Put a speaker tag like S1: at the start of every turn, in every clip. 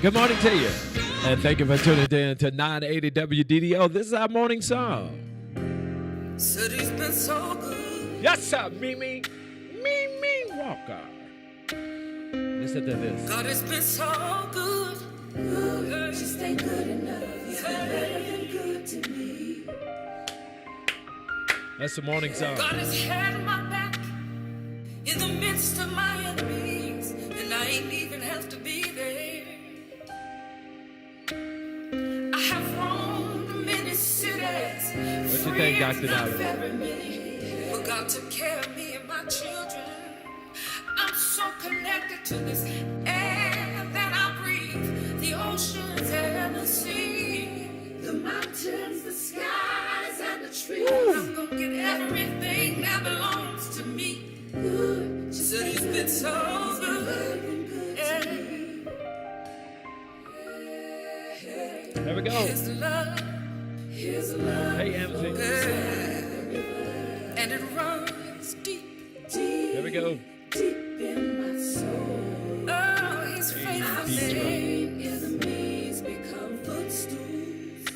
S1: Good morning to you. And thank you for tuning in to 980 WDDO. This is our morning song.
S2: City's been so good.
S1: Yes, sir, Mimi. Mimi Walker. Listen to this.
S2: God has been so good. Good, just ain't good enough. He's been better than good to me.
S1: That's the morning song.
S2: God has had my back in the midst of my enemies, and I ain't even have to be there. I have roamed many cities.
S1: What you think, Dr. Dollar?
S2: But God took care of me and my children. I'm so connected to this air that I breathe, the oceans and the sea, the mountains, the skies, and the trees. I'm gonna get everything that belongs to me. Good, just he's been so good.
S1: There we go.
S2: His love,
S1: Hey, MC.
S2: and it runs deep, deep.
S1: There we go.
S2: Deep in my soul. Oh, his faithfulness. Enemies become footstools.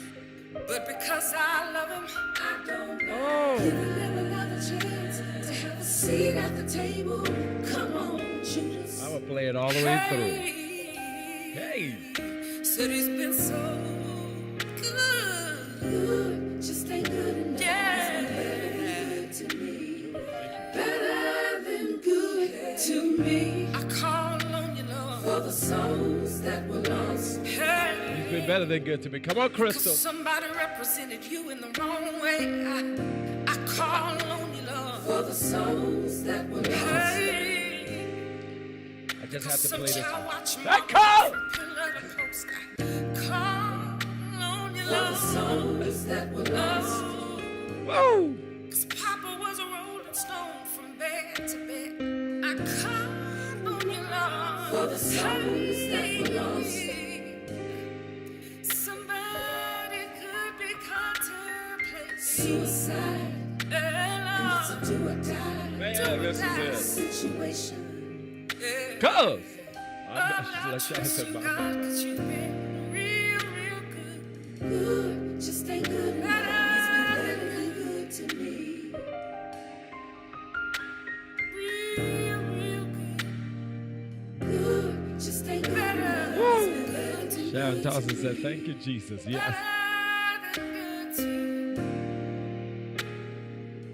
S2: But because I love him, I don't know. Giving them another chance to have a seat at the table. Come on, Judas.
S1: I'm going to play it all the way through. Hey.
S2: Said he's been so good. Good, just ain't good enough. Yeah. Better to me. Better than good to me. I call on you, Lord, for the souls that were lost. Hey.
S1: He's been better than good to me. Come on, Crystal.
S2: Somebody represented you in the wrong way. I call on you, Lord, for the souls that were lost. Hey.
S1: I just have to play this.
S2: That call! Call on you, Lord, for the souls that were lost.
S1: Whoa!
S2: Cause Papa was a rolling stone from bed to bed. I called on you, Lord, for the souls that were lost. Somebody could be contemplating suicide. It's a do or die.
S1: Man, this is it.
S2: Situation.
S1: Cuz.
S2: God, 'cause you've been real, real good. Good, just ain't good enough. He's been better than good to me. Real, real good. Good, just ain't good enough. He's been better to me.
S1: Sharon Thompson said, thank you, Jesus. Yes.
S2: Better than good to me.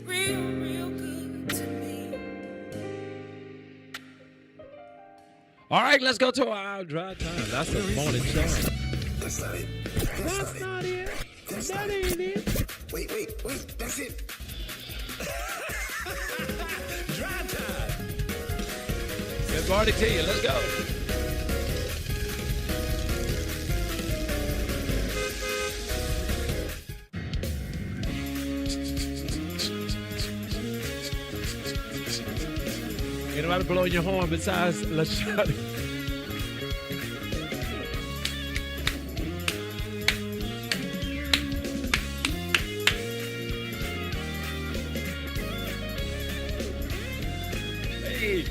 S2: Real, real good to me.
S1: All right, let's go to our drive time. That's the morning show.
S3: That's not it.
S1: That's not it. That ain't it.
S3: Wait. That's it.
S1: Drive time. Good morning to you. Let's go. Anybody blowing your horn besides LaShawty? Hey.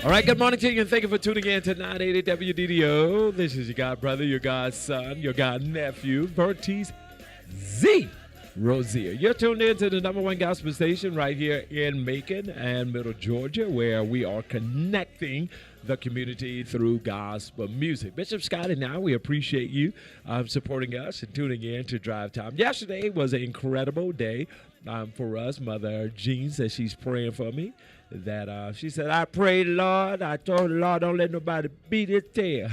S1: All right, good morning to you, and thank you for tuning in to 980 WDDO. This is your God brother, your God son, your God nephew, Vertise Z. Rozier. You're tuned in to the number one gospel station right here in Macon and Middle Georgia, where we are connecting the community through gospel music. Bishop Scott and I, we appreciate you supporting us and tuning in to Drive Time. Yesterday was an incredible day for us. Mother Jean says she's praying for me. That she said, I prayed, Lord. I told the Lord, don't let nobody beat his tail.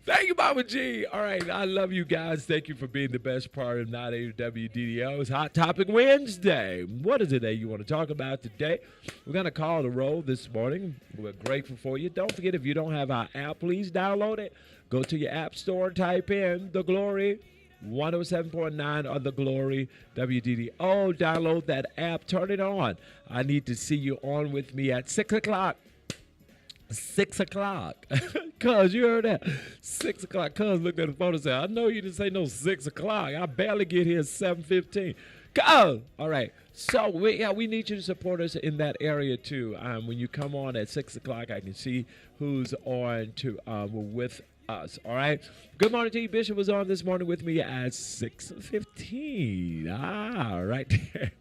S1: Thank you, Mama G. All right, I love you guys. Thank you for being the best part of 980 WDDO. It's Hot Topic Wednesday. What is it that you want to talk about today? We're going to call the roll this morning. We're grateful for you. Don't forget, if you don't have our app, please download it. Go to your app store and type in The Glory 107.9 or The Glory WDDO. Download that app. Turn it on. I need to see you on with me at 6 o'clock. 6 o'clock. Cuz, you heard that? 6 o'clock. Cuz looked at the phone and said, I know you didn't say no 6 o'clock. I barely get here at 7:15. Cuz, all right. So, we need you to support us in that area, too. When you come on at 6 o'clock, I can see who's on with us, all right? Good morning to you. Bishop was on this morning with me at 6:15. Right there.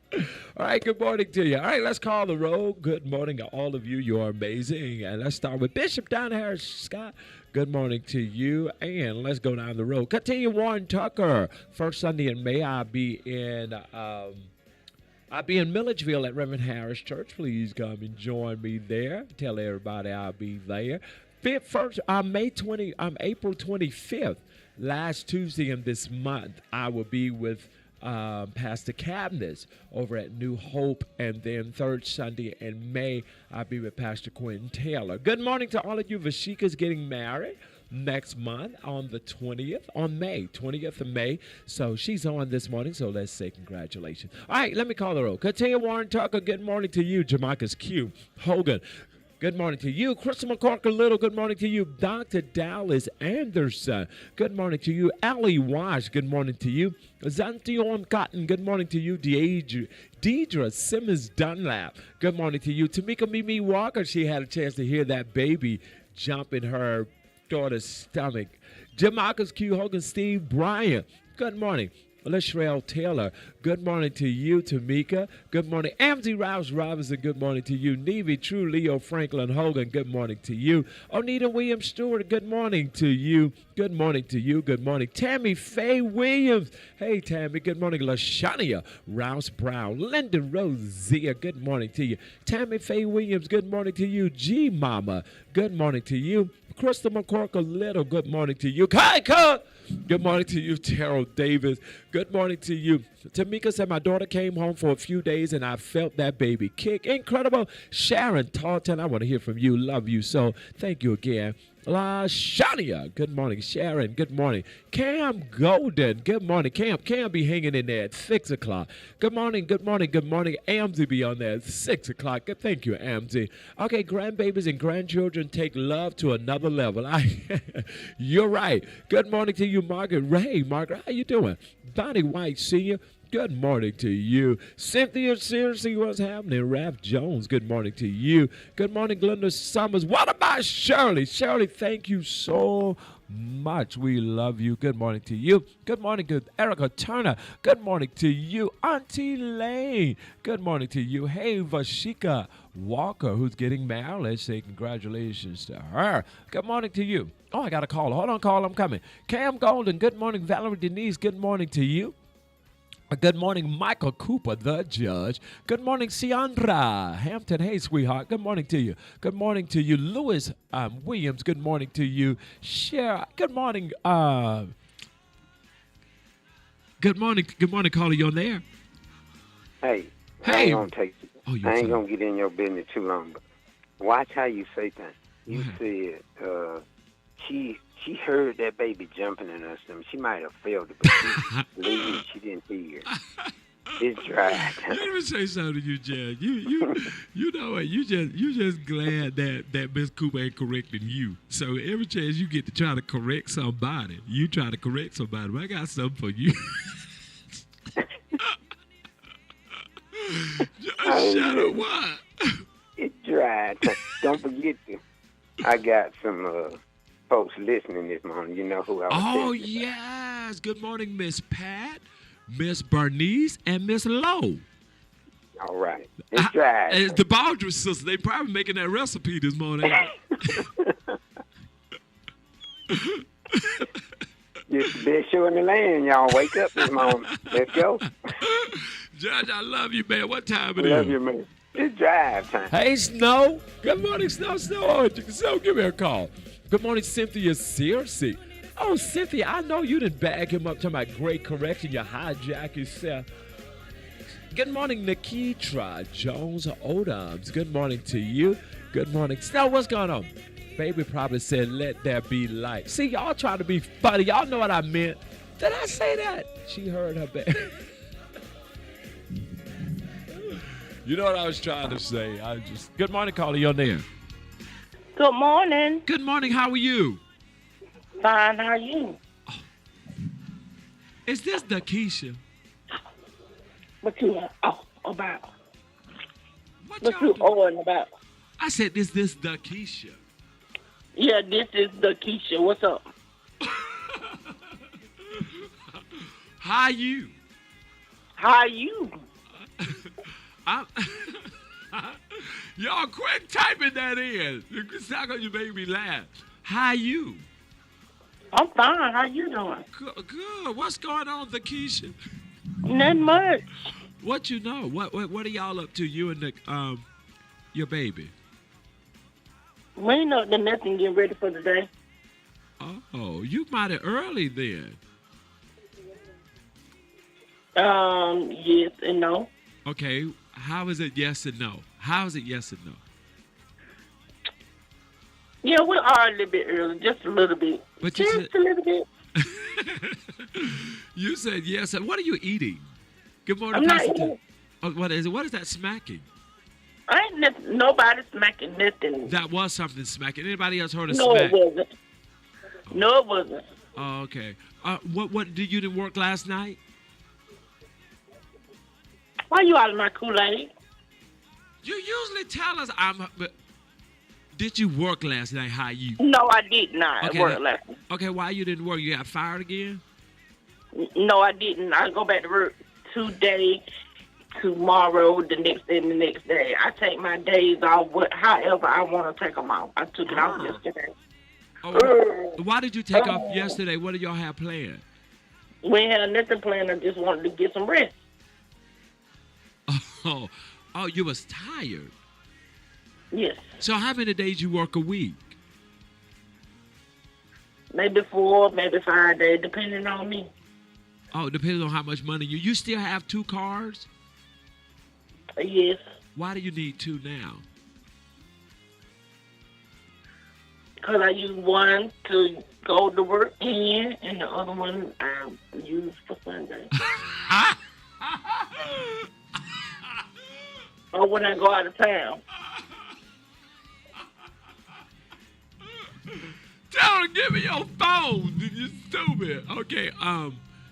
S1: All right, good morning to you. All right, let's call the roll. Good morning to all of you. You're amazing. And let's start with Bishop Don Harris Scott. Good morning to you. And let's go down the road. Continue Warren Tucker. First Sunday in May, I'll be in Milledgeville at Reverend Harris Church. Please come and join me there. Tell everybody I'll be there. April 25th, last Tuesday in this month, I will be with Pastor Cabness over at New Hope, and then third Sunday in May, I'll be with Pastor Quentin Taylor. Good morning to all of you. Vashika's getting married next month on the 20th of May. So she's on this morning, so let's say congratulations. All right, let me call the roll. Continue Warren Tucker. Good morning to you. Jamaica's Q. Hogan. Good morning to you. Crystal McCorker Little, good morning to you. Dr. Dallas Anderson, good morning to you. Allie Wash, good morning to you. Zantion Cotton, good morning to you. Deidre Simmons Dunlap, good morning to you. Tamika Mimi Walker, she had a chance to hear that baby jump in her daughter's stomach. Jamaica's Q. Hogan Steve Bryant, good morning. LaShrell Taylor, good morning to you. Tamika, good morning. Amzie Rouse Robinson, good morning to you. Nevy True Leo Franklin Hogan, good morning to you. Onita Williams Stewart, good morning to you. Good morning to you. Good morning. Tammy Faye Williams. Hey, Tammy, good morning. LaShania Rouse Brown. Linda Rozier, good morning to you. Tammy Faye Williams, good morning to you. G Mama, good morning to you. Crystal McCorkle Little, good morning to you. Kaika, good morning to you. Terrell Davis, good morning to you. Tamika said, my daughter came home for a few days and I felt that baby kick. Incredible. Sharon Talton, I want to hear from you. Love you so. Thank you again. Shania, good morning. Sharon, good morning. Cam Golden, good morning. Cam be hanging in there at 6 o'clock. Good morning, good morning, good morning. Amzie be on there at 6 o'clock. Good, thank you, Amzie. Okay, grandbabies and grandchildren take love to another level. You're right. Good morning to you, Margaret. Ray, Margaret, how you doing? Bonnie White Sr., good morning to you. Cynthia, seriously, what's happening? Raph Jones, good morning to you. Good morning, Glenda Summers. What about Shirley? Shirley, thank you so much. We love you. Good morning to you. Good morning to Erica Turner. Good morning to you. Auntie Lane, good morning to you. Hey, Vashika Walker, who's getting married. Let's say congratulations to her. Good morning to you. Oh, I got a call. Hold on, call. I'm coming. Cam Golden, good morning. Valerie Denise, good morning to you. Good morning, Michael Cooper, the judge. Good morning, Ciandra Hampton. Hey, sweetheart. Good morning to you. Good morning to you, Lewis Williams. Good morning to you, Cher. Good morning. Good morning. Good morning, caller. You on there?
S4: Hey.
S1: Hey.
S4: I ain't gonna get in your business too long, but watch how you say things. You said she heard that baby jumping in her stomach. She might have felt it, but she didn't hear it. It's dry.
S1: Let me say something to you, Jed. You know what? You just glad that Miss Cooper ain't correcting you. So every chance you get to try to correct somebody, you try to correct somebody. But I got something for you. Just shut up. What?
S4: It's dry. Don't forget I got some folks listening this morning. You know who I was
S1: Oh,
S4: thinking about.
S1: yes. Good morning, Miss Pat, Miss Bernice, and Miss Lowe.
S4: All right. It's dry.
S1: It's the Baldry sisters. They probably making that recipe this morning.
S4: It's the best show in the land, y'all. Wake up this morning. Let's go.
S1: Judge, I love you, man. What time it
S4: Love
S1: is?
S4: you, man. It's drive time.
S1: Hey, Snow. Good morning, Snow. Oh, Snow, give me a call. Good morning, Cynthia Searcy. Oh, Cynthia, I know you didn't bag him up talking about great correction. You hijack yourself. Good morning, Nikitra Jones Odoms. Good morning to you. Good morning. Snow, what's going on? Baby probably said, let there be light. See, y'all trying to be funny. Y'all know what I meant. Did I say that? She heard her baby. You know what I was trying to say. Good morning, caller. You're there.
S5: Good morning.
S1: Good morning. How are you?
S5: Fine, how are you?
S1: Is this Keisha?
S5: What you about?
S1: What
S5: What
S1: y'all
S5: you
S1: doing?
S5: owing about?
S1: I said, is this Keisha?
S5: Yeah, this is the Keisha. What's up?
S1: How you?
S5: How are you?
S1: I'm Y'all quit typing that in. It's not gonna make me laugh. How you?
S5: I'm fine. How you doing?
S1: Good. What's going on, Keisha?
S5: Not much.
S1: What you know? What are y'all up to? You and your baby?
S5: We ain't up to nothing getting ready for the day.
S1: Oh, you mighty early then.
S5: Yes and no.
S1: Okay, how is it yes and no? How is it yes and no?
S5: Yeah, we are a little bit early, just a little bit.
S1: But you
S5: Just a little bit.
S1: You said yes. What are you eating? Good morning,
S5: I'm not
S1: Pastor.
S5: eating.
S1: Oh, what is it? What is that smacking?
S5: Nobody smacking nothing.
S1: That was something smacking. Anybody else heard a
S5: No,
S1: smack?
S5: it wasn't. No, it wasn't.
S1: Oh, okay. What did you didn't work last night?
S5: Why you out of my Kool-Aid?
S1: You usually tell us but did you work last night? How you?
S5: No, I did not
S1: Okay,
S5: work last night.
S1: Okay, why you didn't work? You got fired again?
S5: No, I didn't. I go back to work today, tomorrow, the next day, and the next day. I take my days off, however I want to take them off. I took it off yesterday.
S1: Oh, why did you take off yesterday? What did y'all have planned?
S5: We ain't had nothing planned. I just wanted to get some rest.
S1: Oh, you was tired.
S5: Yes.
S1: So how many days you work a week?
S5: Maybe 4, maybe 5 days, depending on me.
S1: Oh, depending on how much money you still have 2 cars?
S5: Yes.
S1: Why do you need 2 now?
S5: Because I use one to go to work in, and the other one I use for Sunday. Or when I go out of town.
S1: Tell her, give me your phone. You stupid. Okay,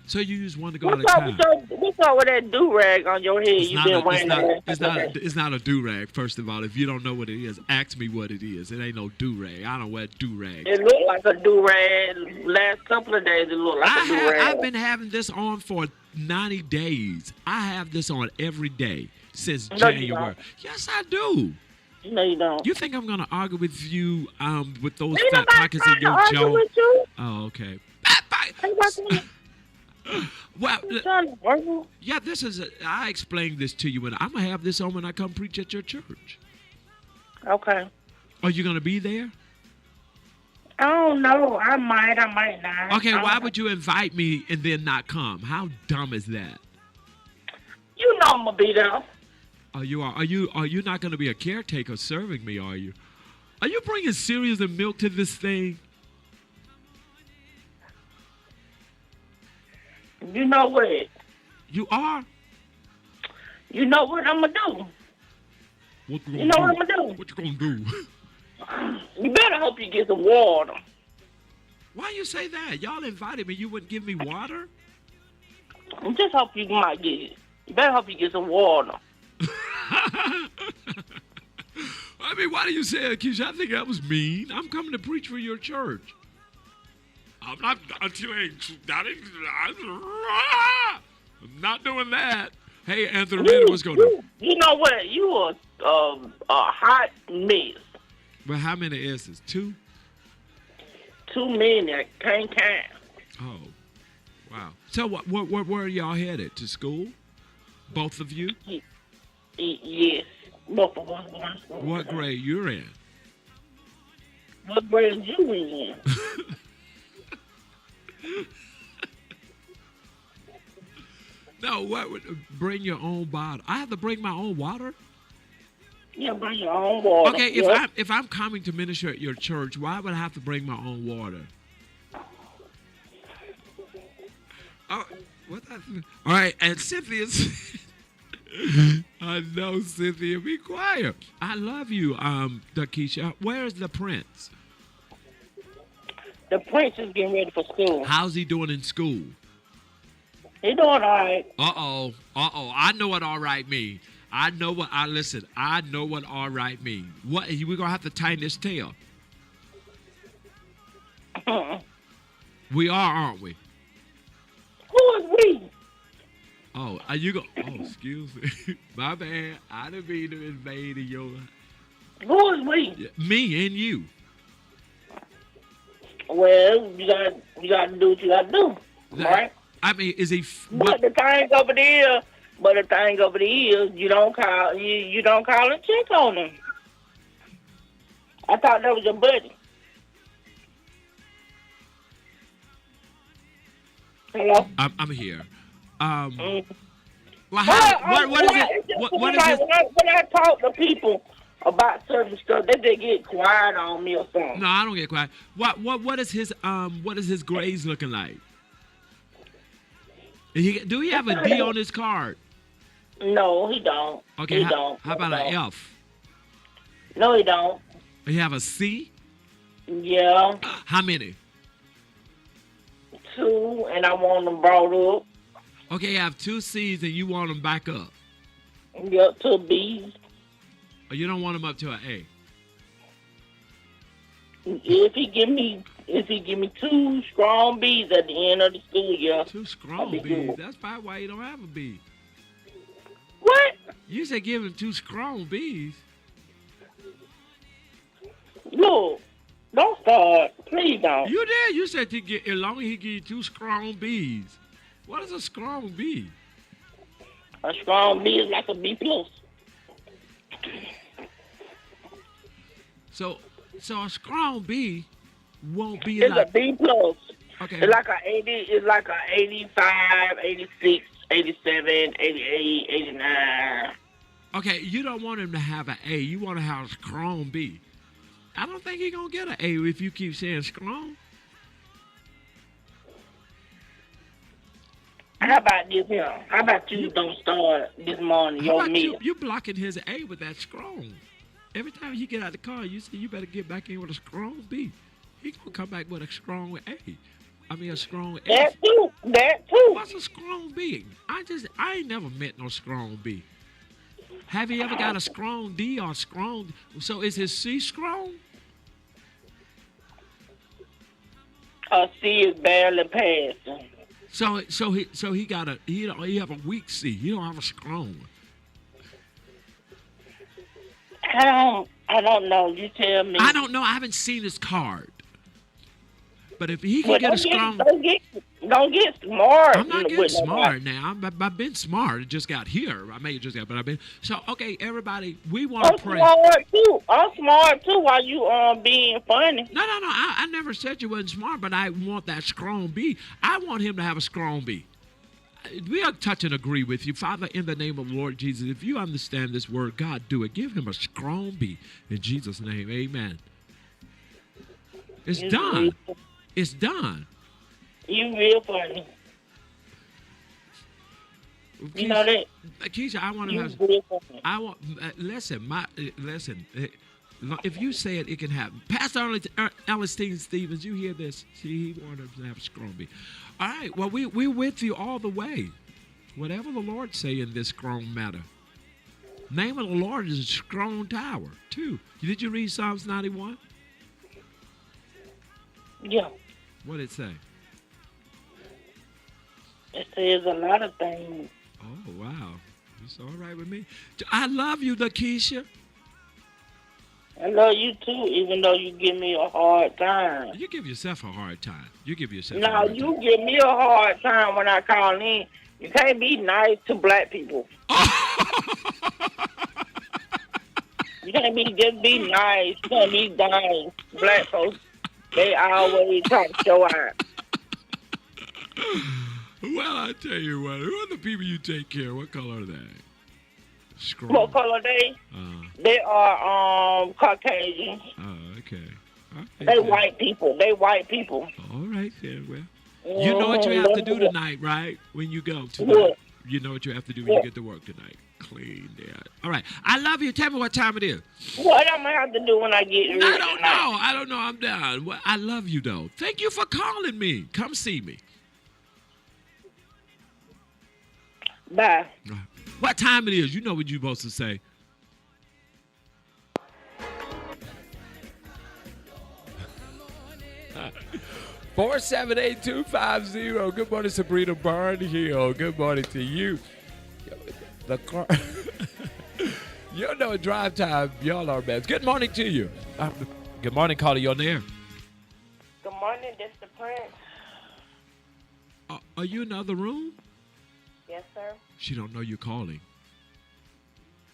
S1: so you use one to go out of
S5: What's
S1: town.
S5: what's up with that do-rag on your head?
S1: It's
S5: You
S1: not
S5: been
S1: a-
S5: wearing
S1: it's
S5: that?
S1: not, it's not a do-rag, first of all. If you don't know what it is, ask me what it is. It ain't no do-rag. I don't wear do-rags.
S5: It looked like a do-rag. Last couple of days, it looked like a do-rag.
S1: I've been having this on for 90 days. I have this on every day since
S5: No, you
S1: January.
S5: don't.
S1: Yes, I do.
S5: No, you don't.
S1: You think I'm going to argue with you with those
S5: Ain't
S1: fat
S5: nobody
S1: pockets in
S5: trying to
S1: your
S5: argue
S1: jaw?
S5: with you.
S1: Oh, okay.
S5: Ain't nobody
S1: Well,
S5: trying to argue.
S1: yeah, I explained this to you, and I'm going to have this on when I come preach at your church.
S5: Okay.
S1: Are you going to be there?
S5: I don't know. I might not.
S1: Okay,
S5: I
S1: why
S5: don't
S1: would you invite me and then not come? How dumb is that?
S5: You know I'm going to be there.
S1: Are you not going to be a caretaker serving me, are you? Are you bringing cereals and milk to this thing?
S5: You know what?
S1: You are?
S5: You know what I'm going to do.
S1: What
S5: You know what I'm going to do?
S1: What you going to do?
S5: You better hope you get some water.
S1: Why you say that? Y'all invited me. You wouldn't give me water?
S5: And just hope you might get it. You better hope you get some water.
S1: I mean, why do you say that, Keisha? I think that was mean. I'm coming to preach for your church. I'm not doing that. Hey, Anthony, what's going on?
S5: You know what? You a hot mess.
S1: Well, how many S's? 2?
S5: Too many. I can't count.
S1: Oh, wow. So where are y'all headed? To school? Both of you?
S5: Yes. Both of us going to school.
S1: What grade you're in?
S5: What grade you in?
S1: No, bring your own bottle. I have to bring my own water?
S5: Yeah, bring your own water.
S1: Okay,
S5: Yep.
S1: if I'm coming to minister at your church, why would I have to bring my own water? Oh, what? All right, and Cynthia's. I know, Cynthia. Be quiet. I love you, Dakisha. Where's the prince?
S5: The prince is getting ready for school.
S1: How's he doing in school?
S5: He doing all right.
S1: Uh-oh. I know what all right means. I know what all right means. What, we're going to have to tighten his tail. We are, aren't we?
S5: Who is we?
S1: Oh, are you excuse me. My bad. I didn't mean to invade your...
S5: Who is we?
S1: Me and you.
S5: Well, you gotta do what you gotta do, right?
S1: I mean, is he...
S5: But the thing over there, you don't call and check on him. I thought that was your buddy. Hello?
S1: I'm here. Well,
S5: When I talk to people about certain stuff, they just get quiet on me or something.
S1: No, I don't get quiet. What is his grades looking like? Do he have a D on his card?
S5: No, he don't.
S1: Okay,
S5: he don't.
S1: How about an F?
S5: No, he don't.
S1: He have a C?
S5: Yeah.
S1: How many?
S5: 2, and I want them brought up.
S1: Okay, you have 2 C's and you want them back up.
S5: Yep, 2 B's.
S1: Or you don't want them up to an A?
S5: If he give me 2 strong B's at the end of the school year.
S1: 2 strong B's.
S5: Good.
S1: That's probably why you don't have a B.
S5: What?
S1: You said give him 2 strong B's.
S5: Look, don't start. Please don't.
S1: You did. You said as long as he give you 2 strong B's. What is a strong B?
S5: A strong B is like a B plus.
S1: So a strong B won't be
S5: It's
S1: like...
S5: a B plus.
S1: Okay.
S5: It's like a 80. It's like a 85, 86, 87, 88, 89.
S1: Okay, you don't want him to have an A. You want to have a strong B. I don't think he's going to get an A if you keep saying strong.
S5: How about this here? How about you don't start this morning
S1: How
S5: your
S1: about
S5: meal?
S1: you blocking his A with that strong? Every time he get out of the car, you say you better get back in with a strong B. He going to come back with a strong A. I mean a strong A.
S5: That too.
S1: What's a strong B? I ain't never met no strong B. Have you ever got a strong D or strong? So is his C strong?
S5: A C is barely passing.
S1: So he have a weak C. He don't have a strong one.
S5: I don't know. You tell me.
S1: I don't know. I haven't seen his card. But if he can get a strong...
S5: Don't get smart.
S1: I'm not getting smart now. I've been smart. It just got here. I may have just got, but I've been... So, okay, everybody, we want to pray.
S5: I'm smart, too, while you being funny.
S1: No. I never said you wasn't smart, but I want that strong B. I want him to have a strong B. We'll touch and agree with you. Father, in the name of the Lord Jesus, if you understand this word, God, do it. Give him a strong B. In Jesus' name, amen. It's done. It's done.
S5: You real funny.
S1: Keisha,
S5: you know that?
S1: Keisha, I want to have...
S5: Real funny.
S1: Listen. If you say it, it can happen. Pastor Ernestine Stevens, you hear this? See, he wanted to have a strong B. All right, well, we're with you all the way. Whatever the Lord say in this strong matter. Name of the Lord is a strong tower, too. Did you read Psalms 91?
S5: Yeah.
S1: What did it say?
S5: It says a lot of things.
S1: Oh, wow. It's all right with me. I love you, Lakeisha.
S5: I love you, too, even though you give me a hard time.
S1: You give yourself a hard time. You give yourself
S5: No,
S1: a hard time.
S5: you give me a hard time when I call in. You can't be nice to black people. You can't just be nice. You can't be nice. Black folks, they always try to show out.
S1: Well, I tell you what. Who are the people you take care of? What color are they? Scroll.
S5: What color they? They are Caucasian.
S1: Oh, okay.
S5: They white people.
S1: All right, then. Well, you know what you have to do tonight, right? When you go tonight.
S5: What?
S1: You know what you have to do when you get to work tonight. clean there. All right. I love you. Tell me what time it is.
S5: What I'm going to have to do when I get ready?
S1: I don't know. I don't know. I'm done. Well, I love you, though. Thank you for calling me. Come see me.
S5: Bye.
S1: What time it is? You know what you're supposed to say. Four 478-250. Good morning, Sabrina Barnhill. Good morning to you. The car. You know, drive time. Y'all are bad. Good morning to you. Good morning, caller. You on there?
S5: Good morning, this the Prince.
S1: Are you in the other room?
S5: Yes, sir.
S1: She don't know you're calling.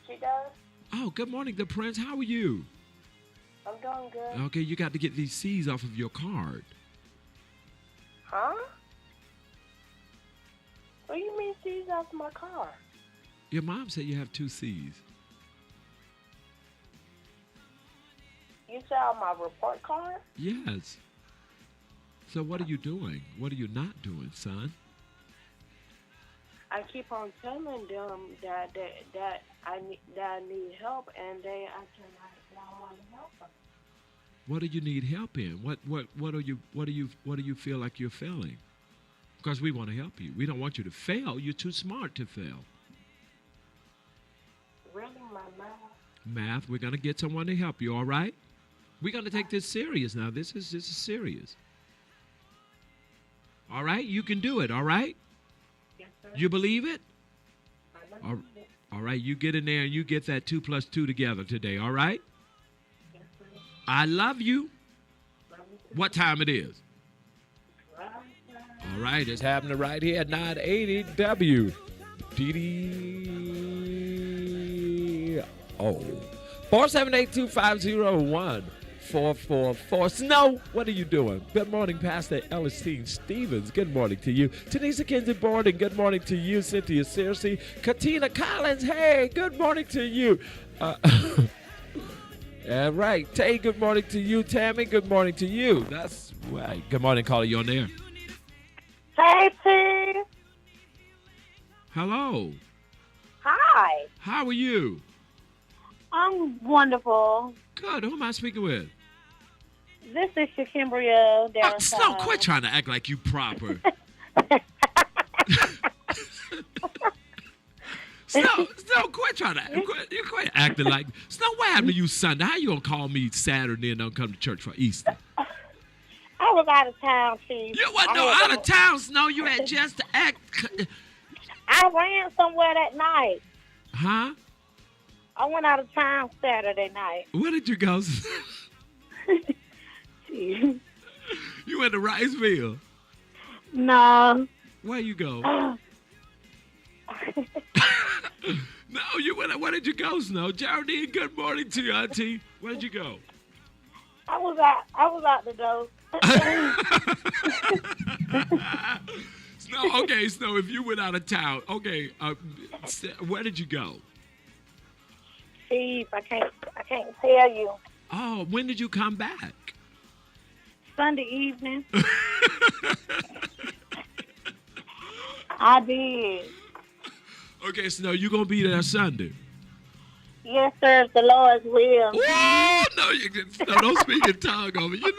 S5: She does?
S1: Oh, good morning, the Prince. How are you?
S5: I'm doing good.
S1: Okay, you got to get these C's off of your card.
S5: Huh? What do you mean C's off my car?
S1: Your mom said you have 2 C's.
S5: You said on my report card?
S1: Yes. So what are you doing? What are you not doing, son?
S5: I keep on telling them that I need help, and they acting like I don't want to help them.
S1: What do you need help in? What do you feel like you're failing? Because we want to help you. We don't want you to fail. You're too smart to fail.
S5: Really, my math?
S1: Math, we're going to get someone to help you, all right? We're going to take this serious now. This is serious. All right? You can do it, all right?
S5: Yes, sir.
S1: You believe it?
S5: I believe it.
S1: All right, you get in there and you get that 2 + 2 together today, all right?
S5: Yes, sir.
S1: I love you.
S5: Love you too.
S1: What time it is?
S5: Right.
S1: All right, it's happening right here at 980 WDDO. 478-250-1444. Snow, what are you doing? Good morning, Pastor Elistine Stevens. Good morning to you. Tanisha Kinsey Borden, good morning to you. Cynthia Searcy. Katina Collins, hey, good morning to you. All right, Tay, good morning to you. Tammy, good morning to you. That's right. Good morning, caller. You on there?
S5: Hey, T.
S1: Hello.
S5: Hi.
S1: How are you?
S5: I'm wonderful.
S1: Good. Who am I speaking with?
S5: This is Shakimbria.
S1: Oh, Snow, quit trying to act like you proper. Snow, quit trying to quit acting like. Snow, what happened to you Sunday? How you gonna call me Saturday and don't come to church for Easter?
S5: I was out of town, Steve.
S1: You wasn't out of town, Snow. You had just to act.
S5: I ran somewhere that night.
S1: Huh?
S5: I went out of town Saturday night.
S1: Where did you go? You went to Riceville.
S5: No.
S1: Where you go? No, you went. Where did you go, Snow? Geraldine, good morning to you, Auntie. Where did you go?
S5: I was out the door.
S1: Snow, okay, Snow, if you went out of town, okay, where did you go?
S5: Steve, I can't tell you.
S1: Oh, when did you come back?
S5: Sunday evening. I did.
S1: Okay, Snow, you gonna be there Sunday?
S5: Yes, sir, if the Lord's will.
S1: Oh no, Snow, don't speak in tongue over you know.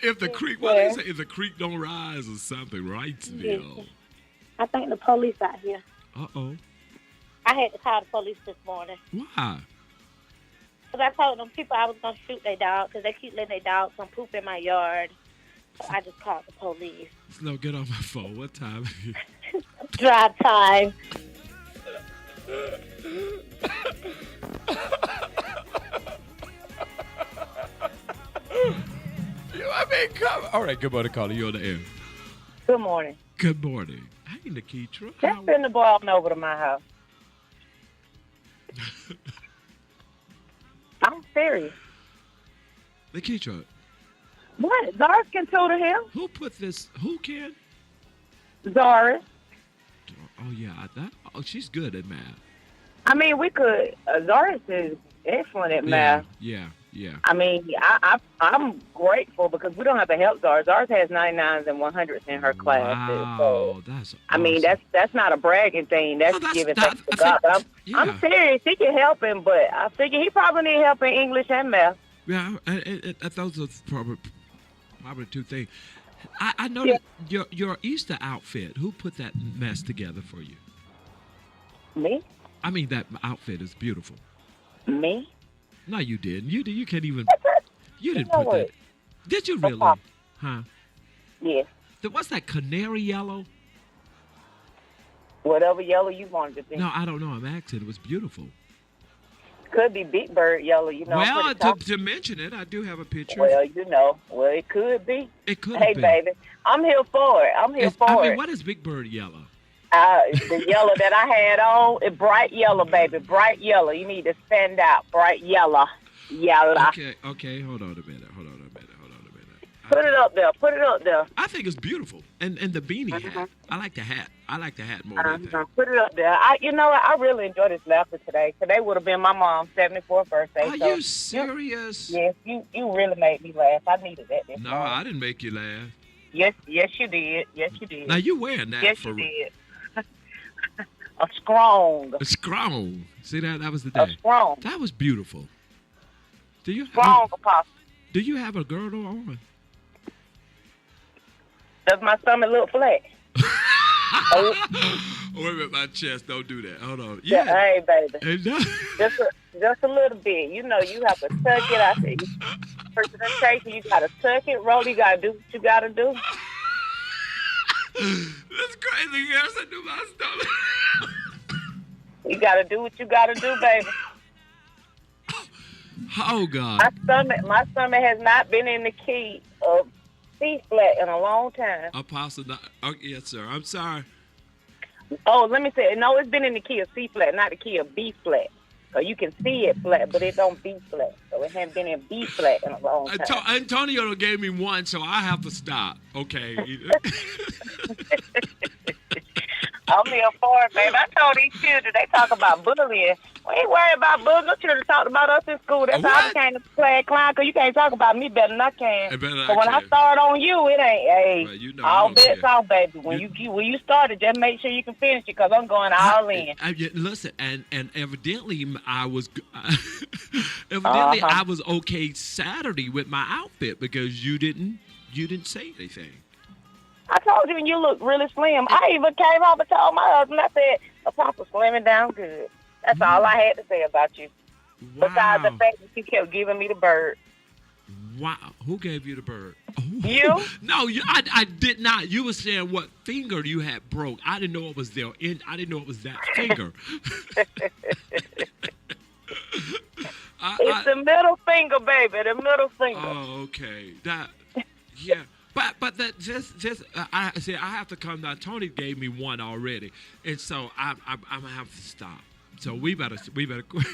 S1: If the creek, what do they say? If the creek don't rise or something, Wrightsville.
S5: I think the police out here.
S1: Uh-oh.
S5: I had to call the police this morning.
S1: Why?
S5: Because I told them people I was going to shoot their dog because they keep letting their dogs come poop in my yard. So I just called the police.
S1: Snow, get off my phone. What time?
S5: Drive time.
S1: Come. All right, good morning, caller. You on the air.
S5: Good morning.
S1: Good morning. Hey, Nikitra.
S5: That's been the boiling over to my house. I'm serious.
S1: Nikitra.
S5: What? Zaris can tutor him.
S1: Who put this? Who can?
S5: Zaris.
S1: Oh, yeah. She's good at math.
S5: I mean, we could. Zaris is excellent at math.
S1: Yeah. Yeah.
S5: I mean, I'm grateful because we don't have to help Zars. Zars has 99s and 100s in her class.
S1: Wow,
S5: So,
S1: that's
S5: I mean,
S1: awesome.
S5: that's not a bragging thing. That's, giving thanks to God. But I'm serious. He can help him, but I figure he probably need help in English and math.
S1: Yeah, those are probably two things. I noticed your Easter outfit. Who put that mess together for you?
S5: Me?
S1: I mean, that outfit is beautiful.
S5: Me?
S1: No, you didn't. You can't even. You didn't
S5: You know
S1: put that.
S5: what?
S1: Did you really? Huh?
S5: Yes.
S1: What's that, canary yellow?
S5: Whatever yellow you wanted to be.
S1: No, I don't know. I'm asking. It was beautiful.
S5: Could be Big Bird yellow, you know.
S1: Well, to mention it, I do have a picture.
S5: Well, you know. Well, it could be.
S1: It could
S5: Hey,
S1: be.
S5: baby. I'm here for it.
S1: I mean, what is Big Bird yellow?
S5: The yellow that I had on, it's bright yellow, baby. Bright yellow. You need to stand out. Bright yellow. Yellow.
S1: Okay. Hold on a minute.
S5: Put it up there.
S1: I think it's beautiful. And the beanie hat. I like the hat. More than that.
S5: Put it up there. You know what? I really enjoyed this laughter today. Today would have been my mom's 74th birthday.
S1: Are you serious?
S5: Yes, you really made me laugh. I needed that this morning.
S1: I didn't make you laugh.
S5: Yes, you did. Yes, you did.
S1: Now you wearing that
S5: yes,
S1: for
S5: you did. A strong.
S1: A strong. See that was the day.
S5: A strong.
S1: That was beautiful.
S5: Strong apostle.
S1: Do you have a girdle on?
S5: Does my stomach look flat?
S1: Wait a minute, my chest. Don't do that. Hold on. Yeah.
S5: Hey, baby. Just a little bit. You know, you have to tuck it. I say, presentation, you got to tuck it, roll. You got to do what you got to do.
S1: That's crazy. Yes, I do my stomach.
S5: You got to do what you got to do, baby.
S1: Oh, God.
S5: My stomach has not been in the key of C flat in a long time.
S1: Apostle, yes, sir. I'm sorry.
S5: Oh, let me say, no, it's been in the key of C flat, not the key of B flat. So you can see it flat, but it don't B flat. So it hasn't been in B flat in a long time.
S1: Antonio gave me one, so I have to stop. Okay.
S5: I'm here for it, baby. I told these children, they talk about bullying. We ain't worried about bullying. No children talked about us in school. That's how I became a play clown, because you can't talk about me better than I can. But when I start on you, it ain't,
S1: well, you know,
S5: all bets off, baby. When you started, just make sure you can finish it, because I'm going all in.
S1: Listen, and evidently I was I was okay Saturday with my outfit because you didn't say anything. I
S5: told you, and you look really slim. I even came home and told my husband, I said, Apostle slimming down good. That's all I had to say about you.
S1: Wow.
S5: Besides the fact that you kept giving me the bird.
S1: Wow. Who gave you the bird? Oh.
S5: You?
S1: No, I did not. You were saying what finger you had broke. I didn't know it was there. I didn't know it was that finger.
S5: It's the middle finger, baby. The middle finger.
S1: Oh, okay. Yeah. But that I said I have to come down. Tony gave me one already, and so I'm gonna have to stop. So we better quit.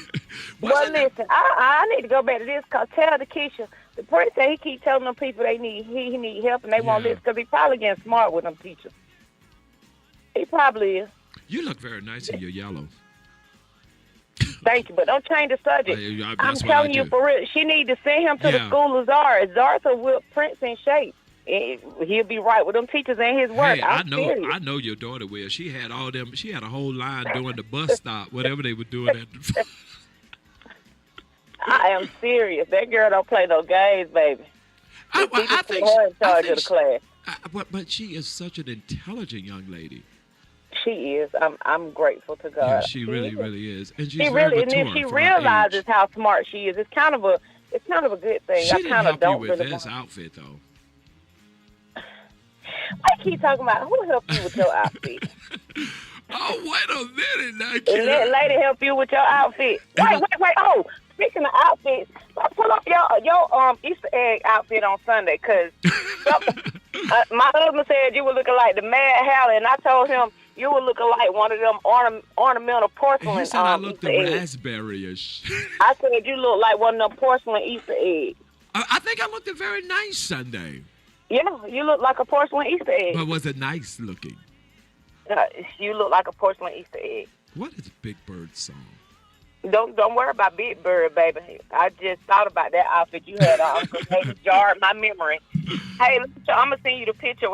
S5: Well, listen, I need to go back to this, because tell the Keisha, the prince said he keep telling them people he need help and they won't listen, because he probably getting smart with them teachers. He probably is.
S1: You look very nice in your yellow.
S5: Thank you, but don't change the subject. I'm telling you for real. She need to send him to the school of Zara. Zara's a whip Prince in shape. He'll be right with them teachers and his work.
S1: Hey, I know your daughter will. She had all them. She had a whole line during the bus stop, whatever they were doing at the.
S5: I am serious. That girl don't play no games, baby.
S1: I think
S5: her in charge of the class.
S1: But she is such an intelligent young lady.
S5: She is. I'm grateful to God.
S1: Yeah, she really is, and she's
S5: she
S1: very
S5: really,
S1: mature
S5: and if she
S1: for
S5: realizes
S1: her age.
S5: how smart she is, it's kind of a good thing.
S1: She didn't help you with
S5: really
S1: this outfit, though.
S5: I keep talking about who helped you with your outfit.
S1: Oh, wait a minute now,
S5: kid. Did that lady help you with your outfit? Wait. Oh, speaking of outfits, pull up your Easter egg outfit on Sunday, because my husband said you were looking like the Mad Hatter, and I told him you were looking like one of them ornamental porcelain.
S1: He said I looked raspberry-ish.
S5: I said you look like one of them porcelain Easter eggs.
S1: I think I looked very nice Sunday.
S5: Yeah, you look like a porcelain Easter egg.
S1: But was it nice looking?
S5: You look like a porcelain Easter egg.
S1: What is Big Bird's song?
S5: Don't worry about Big Bird, baby. I just thought about that outfit you had on because it jarred my memory. Hey, I'm gonna send you the picture.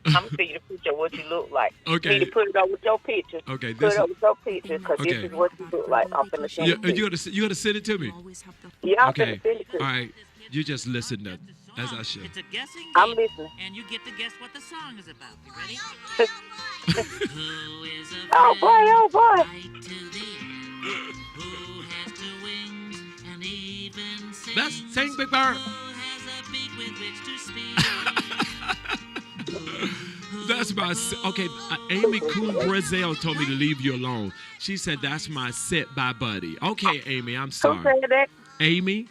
S5: I'm gonna send you the picture of what you look like.
S1: Okay.
S5: You need to put it up with your picture.
S1: Okay.
S5: Put it up with your picture because this is what you look like. I'm finna send it to you.
S1: You gotta send it to me.
S5: Yeah, I'm
S1: Okay.
S5: finna send it to you.
S1: All right. You just listen to as I should.
S6: It's a guessing game.
S5: I'm listening.
S6: And you get to guess what the song is about. You ready? Who is a
S5: Oh boy.
S6: right to the end? Who has two wings and even sings?
S1: Let's sing, Big Bird.
S6: Who has a beak with which to speak?
S1: That's my okay. Amy Cool Brazil told me to leave you alone. She said that's my set by Buddy. Okay, Amy, I'm
S5: Who
S1: sorry.
S5: said that?
S1: Amy,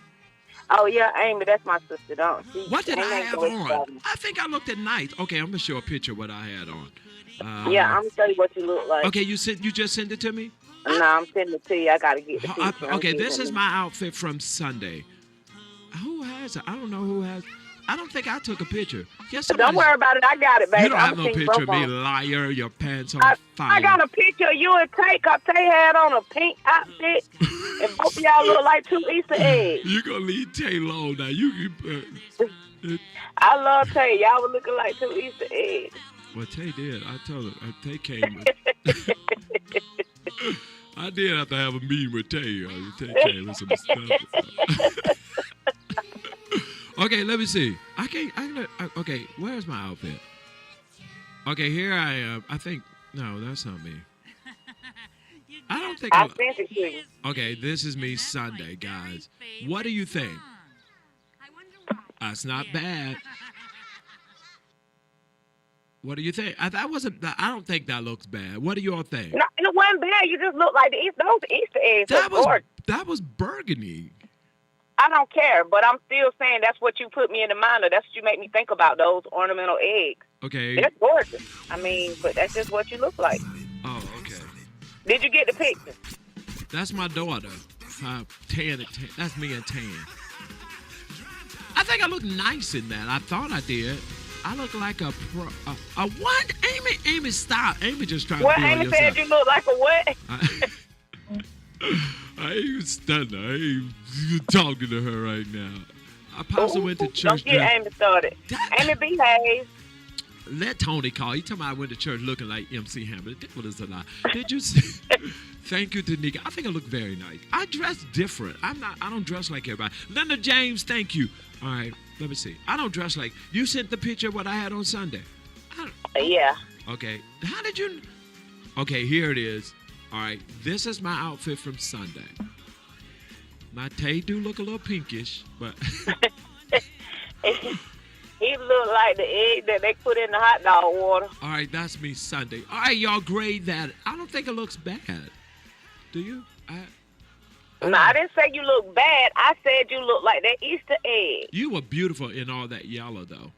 S5: Oh yeah, Amy, that's my sister. Don't she?
S1: what did I
S5: Amy ain't
S1: have
S5: going
S1: on?
S5: to-
S1: I think I looked at night. Okay, I'm gonna show a picture of what I had on.
S5: Yeah, I'm gonna tell you what you look like.
S1: Okay, you just sent it to me.
S5: No, I'm sending it to you. I gotta get the picture.
S1: Okay, this is my outfit from Sunday. Who has it? I don't know who has. I don't think I took a picture. Yes,
S5: Don't worry about it. I got it, baby.
S1: You don't have
S5: I'm
S1: no
S5: gonna send
S1: picture
S5: you
S1: of me,
S5: both
S1: liar. Your pants on
S5: I
S1: fire.
S5: got a picture of you and Tay. Cause Tay had on a pink outfit, and both of y'all look like two Easter eggs.
S1: You're gonna leave Tay alone now.
S5: I love Tay. Y'all were looking like two Easter eggs.
S1: Well, Tay did. I told her. Tay came. I did have to have a meeting with Tay. Tay came with some stuff. Okay, let me see. Okay, where's my outfit? Okay, here I am. I think, no, that's not me. I don't think
S5: I sent it to you.
S1: Okay, this is me Sunday, guys. What do you think? That's not bad. What do you think? I don't think that looks bad. What do you all think?
S5: No, it wasn't bad. You just look like those Easter eggs.
S1: That was burgundy.
S5: I don't care, but I'm still saying that's what you put me in the mind of. That's what you make me think about, those ornamental eggs.
S1: Okay.
S5: They're gorgeous. I mean, but that's just what you look like.
S1: Oh, okay.
S5: Did you get the picture?
S1: That's my daughter. Tan. That's me and Tan. I think I look nice in that. I thought I did. I look like a what? Amy, stop. Amy just trying to be on
S5: Amy
S1: your
S5: said
S1: side.
S5: you look like a what?
S1: I ain't even stunned her. I ain't even talking to her right now. Apostle went to church.
S5: Don't get Amy started. Amy, behave.
S1: Let Tony call. He told me I went to church looking like MC Hammer. The devil is a lie. Did you see? Thank you, Tanika. I think I look very nice. I dress different. I don't dress like everybody. Linda James, thank you. All right, let me see. I don't dress like you sent the picture of what I had on Sunday.
S5: Yeah.
S1: Okay. How did you? Okay, here it is. All right, this is my outfit from Sunday. My Tay do look a little pinkish, but
S5: He look like the egg that they put in the hot dog water.
S1: all right, that's me Sunday. All right, y'all grade that. I don't think it looks bad. Do you?
S5: No, I didn't say you look bad. I said you look like that Easter egg.
S1: You were beautiful in all that yellow, though.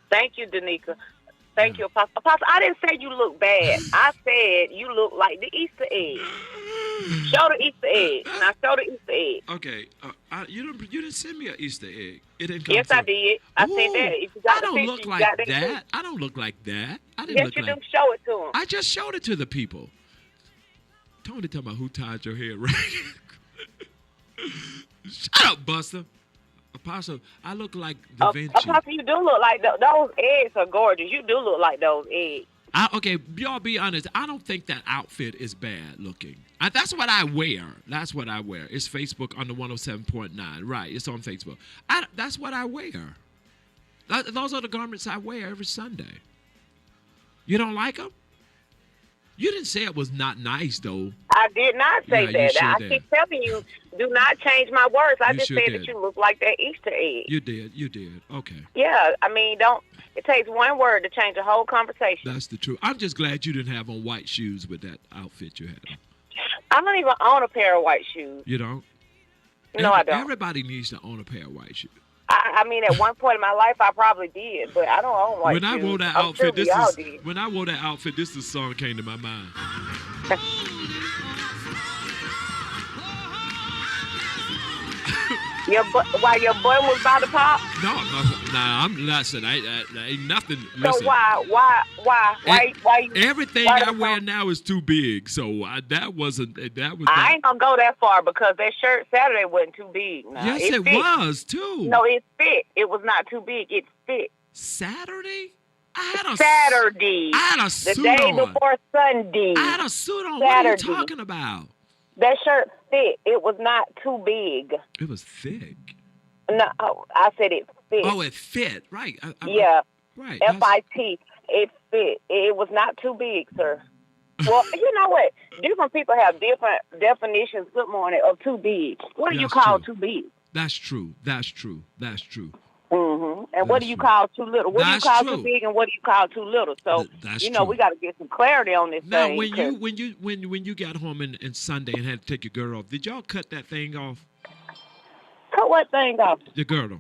S5: Thank you, Danica. Thank you, Apostle. Apostle, I didn't say you look bad. I said you look like the Easter egg. Show the Easter egg. Now show the Easter egg.
S1: Okay, you didn't send me an Easter egg. It didn't come
S5: Yes,
S1: through.
S5: I did. I said that. If you got
S1: I
S5: the
S1: don't
S5: picture,
S1: look
S5: you
S1: like
S5: got the
S1: that.
S5: picture.
S1: I don't look like that. I didn't
S5: Yes,
S1: look
S5: you
S1: like.
S5: do. Show it to them.
S1: I just showed it to the people. Tony, tell me who tied your hair right. Shut up, Buster. Apostle, I look like Da Vinci.
S5: Apostle, you do look like those eggs are gorgeous. You do look like those eggs.
S1: Okay, y'all be honest. I don't think that outfit is bad looking. That's what I wear. That's what I wear. It's Facebook on the 107.9. Right, it's on Facebook. That's what I wear. Those are the garments I wear every Sunday. You don't like them? You didn't say it was not nice, though.
S5: I did not say
S1: Yeah, you
S5: that.
S1: sure
S5: I
S1: did.
S5: keep telling you, do not change my words. I
S1: You
S5: just
S1: sure
S5: said
S1: did.
S5: that you look like that Easter egg.
S1: You did. Okay.
S5: Yeah, I mean, don't. It takes one word to change a whole conversation.
S1: That's the truth. I'm just glad you didn't have on white shoes with that outfit you had on.
S5: I don't even own a pair of white shoes.
S1: You don't?
S5: No, I don't.
S1: Everybody needs to own a pair of white shoes.
S5: I mean, at one point in my life, I probably did, but I don't own white
S1: When
S5: shoes.
S1: I wore that
S5: I'm
S1: outfit,
S5: sure we all did.
S1: when I wore that outfit, this the song came to my mind.
S5: While your butt was about to pop?
S1: No, I'm listen. Ain't nothing.
S5: So
S1: Listen,
S5: why you?
S1: everything
S5: why
S1: I
S5: the
S1: wear
S5: phone-
S1: now is too big. So that wasn't. That was
S5: I
S1: not.
S5: ain't gonna go that far because that shirt Saturday wasn't too big. Nah,
S1: Yes, it
S5: fit.
S1: was too.
S5: No, it fit. It was not too big. It fit.
S1: Saturday. I had a
S5: Saturday.
S1: I had a
S5: The
S1: suit
S5: day
S1: on.
S5: before Sunday.
S1: I had a suit on.
S5: Saturday.
S1: What are you talking about?
S5: That shirt fit. It was not too big.
S1: It was thick.
S5: No, I said it fit.
S1: Oh, it fit. Right.
S5: Yeah.
S1: Right.
S5: FIT. It fit. It was not too big, sir. Well, you know what? Different people have different definitions, good morning, of too big. What do you
S1: That's
S5: call
S1: true.
S5: too big?
S1: That's true. That's true. That's true.
S5: Mm-hmm. And what
S1: That's
S5: do you
S1: true.
S5: call too little? What
S1: That's
S5: do you call
S1: true.
S5: too big and what do you call too little? So,
S1: That's
S5: you know,
S1: true.
S5: we got to get some clarity on this
S1: Now,
S5: thing.
S1: when you got home and Sunday and had to take your girdle off, did y'all cut that thing off?
S5: Cut what thing off?
S1: The girdle.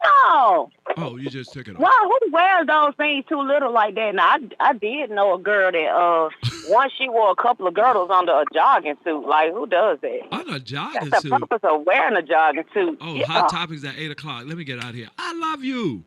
S5: No.
S1: Oh, you just took it off.
S5: Why? Who wears those things too little like that? Now, I did know a girl that once she wore a couple of girdles under a jogging suit. Like, who does that?
S1: On a jogging
S5: That's the
S1: suit.
S5: purpose of wearing a jogging suit.
S1: Oh,
S5: Yeah.
S1: Hot Topics at 8 o'clock. Let me get out of here. I love you.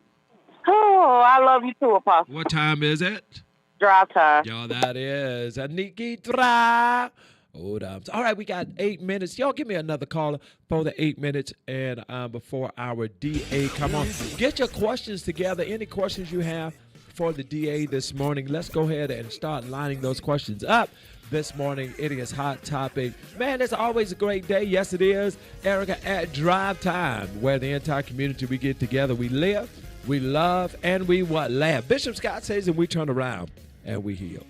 S5: Oh, I love you too, Apostle.
S1: What time is it?
S5: Drive time.
S1: Y'all, that is Anita. Hold on. All right, we got 8 minutes. Y'all give me another caller for the 8 minutes and before our DA. Come on. Get your questions together. Any questions you have for the DA this morning, let's go ahead and start lining those questions up. This morning, it is Hot Topic. Man, it's always a great day. Yes, it is. Erica at Drive Time, where the entire community, we get together. We live, we love, and we what? Laugh. Bishop Scott says, and we turn around and we heal.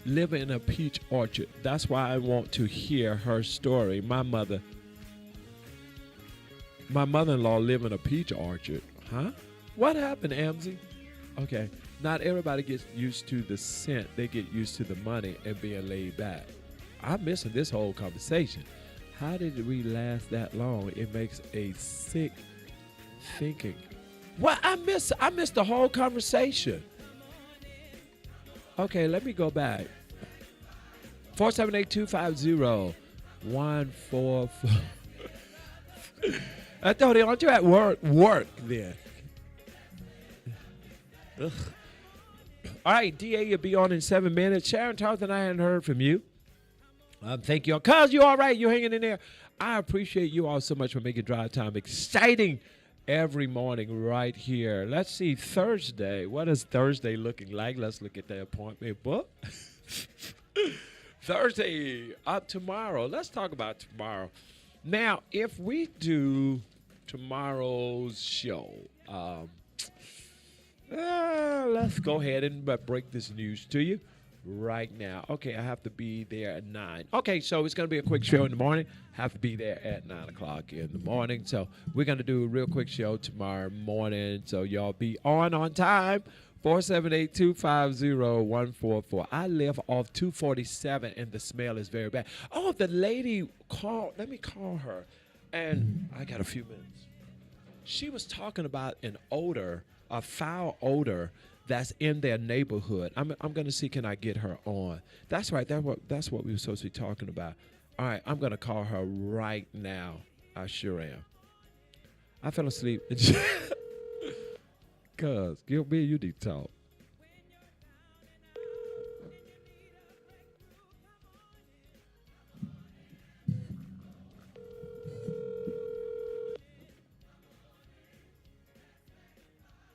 S1: Live in a peach orchard. That's why I want to hear her story. My mother-in-law live in a peach orchard. Huh? What happened, Amzie? Okay. Not everybody gets used to the scent. They get used to the money and being laid back. I'm missing this whole conversation. How did we last that long? It makes a sick thinking. What? I missed the whole conversation. Okay, let me go back. 478-250-144. I thought, aren't you at work then? Ugh. All right, DA, you'll be on in 7 minutes. Sharon Tarleton, I hadn't heard from you. Thank you all. Cuz, you all right? You hanging in there? I appreciate you all so much for making Drive Time exciting every morning right here. Let's see, Thursday. What is Thursday looking like? Let's look at the appointment book. Thursday, tomorrow. Let's talk about tomorrow. Now, if we do tomorrow's show, let's go ahead and break this news to you right now. Okay, I have to be there at 9. Okay, so it's going to be a quick show in the morning. Have to be there at 9 o'clock in the morning. So we're going to do a real quick show tomorrow morning. So y'all be on time. 478-250-144. I live off 247, and the smell is very bad. Oh, the lady called. Let me call her. And I got a few minutes. She was talking about an odor, a foul odor that's in their neighborhood. I'm going to see, can I get her on? That's right. That's what we were supposed to be talking about. All right, I'm going to call her right now. I sure am. I fell asleep. Cuz, give me, you need to talk.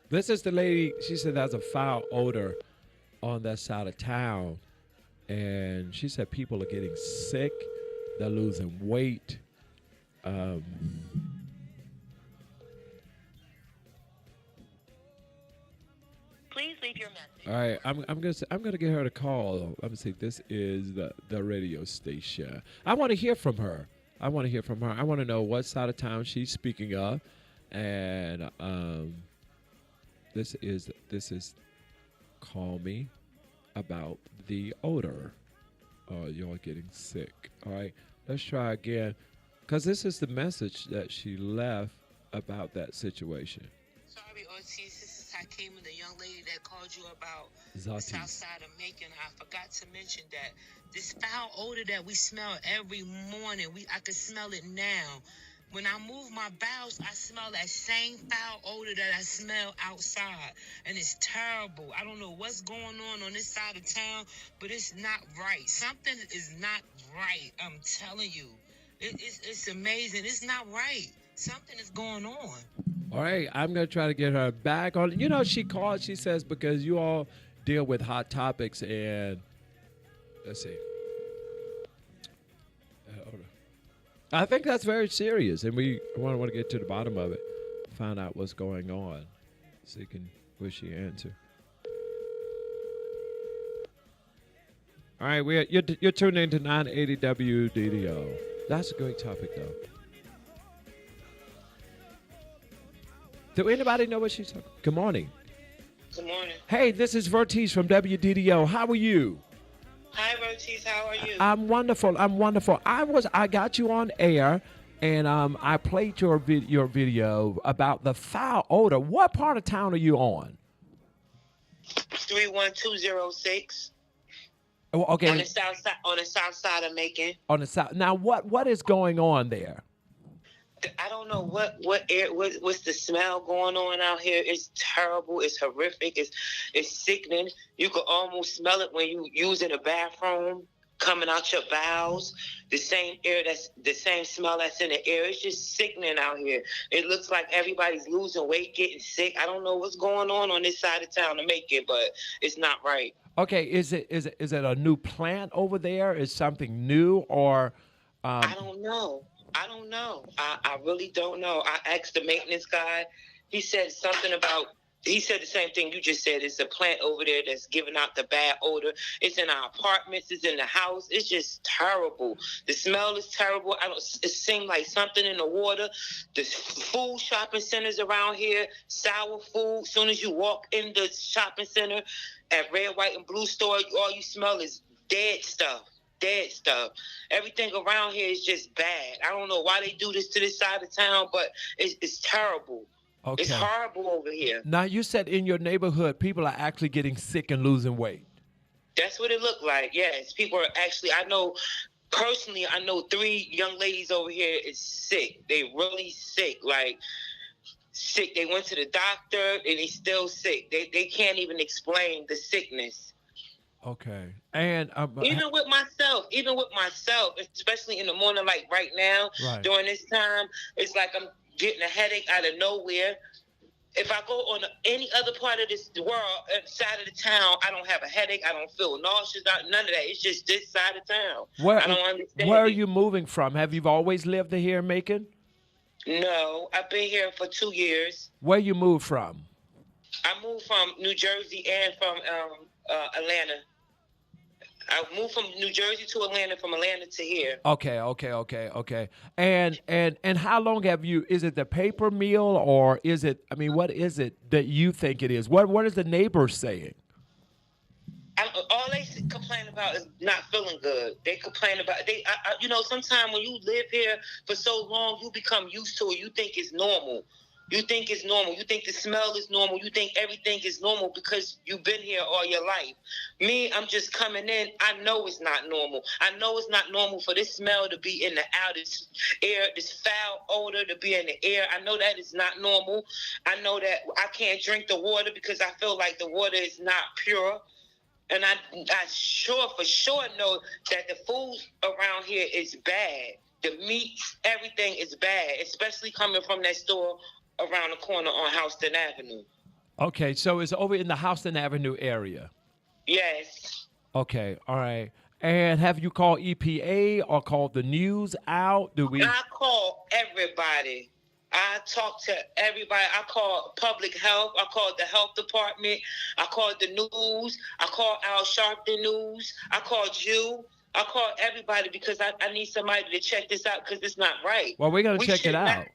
S1: This is the lady, she said there's a foul odor on that side of town. And she said people are getting sick. They're losing weight.
S7: Please leave your message.
S1: All right, I'm gonna get her to call. Let me see. This is the radio station. I want to hear from her. I want to know what side of town she's speaking of, and this is call me about the odor. Y'all getting sick. All right, let's try again, because this is the message that she left about that situation.
S7: Sorry, Ortiz, this is
S8: I came in, the young lady that called you about the
S1: Vertise.
S8: south side of Macon. I forgot to mention that this foul odor that we smell every morning, I could smell it now. When I move my bowels, I smell that same foul odor that I smell outside. And it's terrible. I don't know what's going on this side of town, but it's not right. Something is not right. I'm telling you. It's amazing. It's not right. Something is going on.
S1: All right, I'm going to try to get her back on. You know, she called, she says, because you all deal with hot topics and let's see. Hold on. I think that's very serious, and we want to get to the bottom of it, find out what's going on, so you can wish she answer. All right, you're tuned in to 980 WDDO. That's a great topic, though. Do anybody know what she's talking? Good morning.
S8: Good morning.
S1: Hey, this is Vertise from WDDO. How are you?
S8: Hi, Vertise. How are you?
S1: I'm wonderful. I got you on air, and I played your video about the foul odor. What part of town are you on?
S8: 31206.
S1: Oh, okay.
S8: On the south side of Macon.
S1: On the south. Now, what is going on there?
S8: I don't know what's the smell going on out here. It's terrible. It's horrific. It's sickening. You could almost smell it when you using a bathroom coming out your bowels. The same smell that's in the air. It's just sickening out here. It looks like everybody's losing weight, getting sick. I don't know what's going on this side of town to make it, but it's not right.
S1: Okay, is it a new plant over there? Is something new or?
S8: I don't know. I really don't know. I asked the maintenance guy. He said the same thing you just said. It's a plant over there that's giving out the bad odor. It's in our apartments. It's in the house. It's just terrible. The smell is terrible. It seems like something in the water. The food shopping centers around here, sour food. As soon as you walk in the shopping center at Red, White, and Blue store, all you smell is dead stuff. Everything around here is just bad. I don't know why they do this to this side of town, but it's terrible.
S1: Okay.
S8: It's horrible over here.
S1: Now, you said in your neighborhood, people are actually getting sick and losing weight.
S8: That's what it looked like, yes. People are actually, I know 3 young ladies over here is sick. They really sick, sick. They went to the doctor and they still sick. They can't even explain the sickness.
S1: Okay. And
S8: even with myself, especially in the morning, like right now, during this time, it's like I'm getting a headache out of nowhere. If I go on any other part of this world, side of the town, I don't have a headache. I don't feel nauseous. None of that. It's just this side of town. I don't understand.
S1: Where are you moving from? Have you always lived here in Macon?
S8: No, I've been here for 2 years.
S1: Where you moved from?
S8: I moved from New Jersey and from Atlanta. I moved from New Jersey to Atlanta, from Atlanta to here.
S1: Okay. And how long have you? Is it the paper mill or is it? I mean, what is it that you think it is? What is the neighbors saying?
S8: All they complain about is not feeling good. They complain about sometimes when you live here for so long, you become used to it. You think it's normal. You think the smell is normal. You think everything is normal because you've been here all your life. Me, I'm just coming in. I know it's not normal. I know it's not normal for this smell to be in the air, this air, this foul odor to be in the air. I know that is not normal. I know that I can't drink the water because I feel like the water is not pure. And I for sure know that the food around here is bad. The meats, everything is bad, especially coming from that store around the corner on Houston Avenue.
S1: Okay, so it's over in the Houston Avenue area.
S8: Yes.
S1: Okay, all right. And have you called EPA or called the news out?
S8: I call everybody. I talk to everybody. I call public health. I called the health department. I called the news. I called Al Sharpton News. I called you. I called everybody because I need somebody to check this out because it's not right.
S1: Well, we're going to check it out.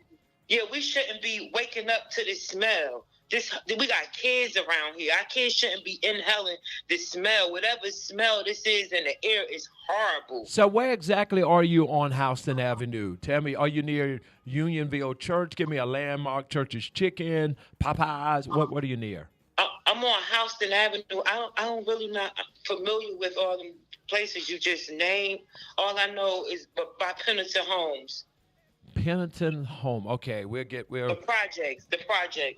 S8: We shouldn't be waking up to this smell. We got kids around here. Our kids shouldn't be inhaling this smell. Whatever smell this is in the air is horrible.
S1: So where exactly are you on Houston Avenue? Tell me, are you near Unionville Church? Give me a landmark. Church's Chicken, Popeyes. What are you near?
S8: on Houston Avenue. I don't really not familiar with all the places you just named. All I know is by Pennington Homes.
S1: Pennington Home. Okay, we'll
S8: The projects.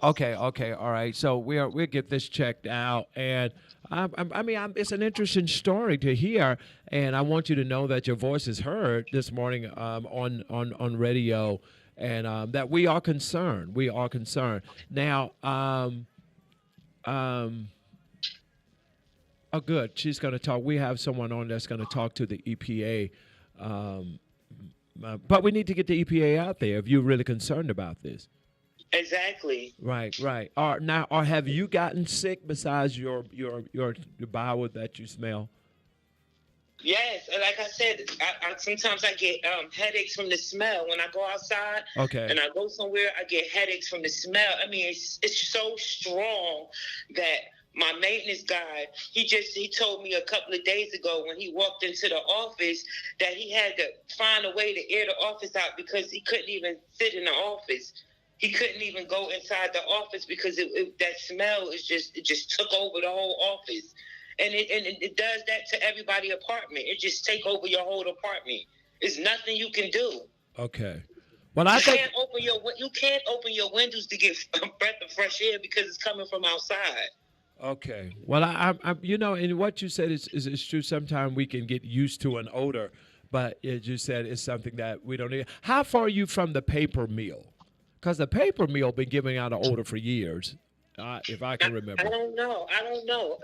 S1: Okay, all right. So we'll get this checked out, and it's an interesting story to hear, and I want you to know that your voice is heard this morning on radio, and that we are concerned. We are concerned. Now, oh, good. She's going to talk. We have someone on that's going to talk to the EPA. But we need to get the EPA out there if you're really concerned about this.
S8: Exactly.
S1: Right. Or have you gotten sick besides your bowel that you smell?
S8: Yes, and like I said, I sometimes I get headaches from the smell when I go outside.
S1: Okay.
S8: And I go somewhere, I get headaches from the smell. I mean, it's so strong that my maintenance guy, he told me a couple of days ago when he walked into the office that he had to find a way to air the office out because he couldn't even sit in the office. He couldn't even go inside the office because that smell it just took over the whole office. And it does that to everybody's apartment. It just take over your whole apartment. There's nothing you can do.
S1: Okay. Well, I think
S8: you can't open your windows to get a breath of fresh air because it's coming from outside.
S1: Okay. Well, I and what you said is true. Sometimes we can get used to an odor, but as you said, it's something that we don't need. How far are you from the paper mill? Because the paper mill been giving out an odor for years. If I can remember.
S8: I don't know.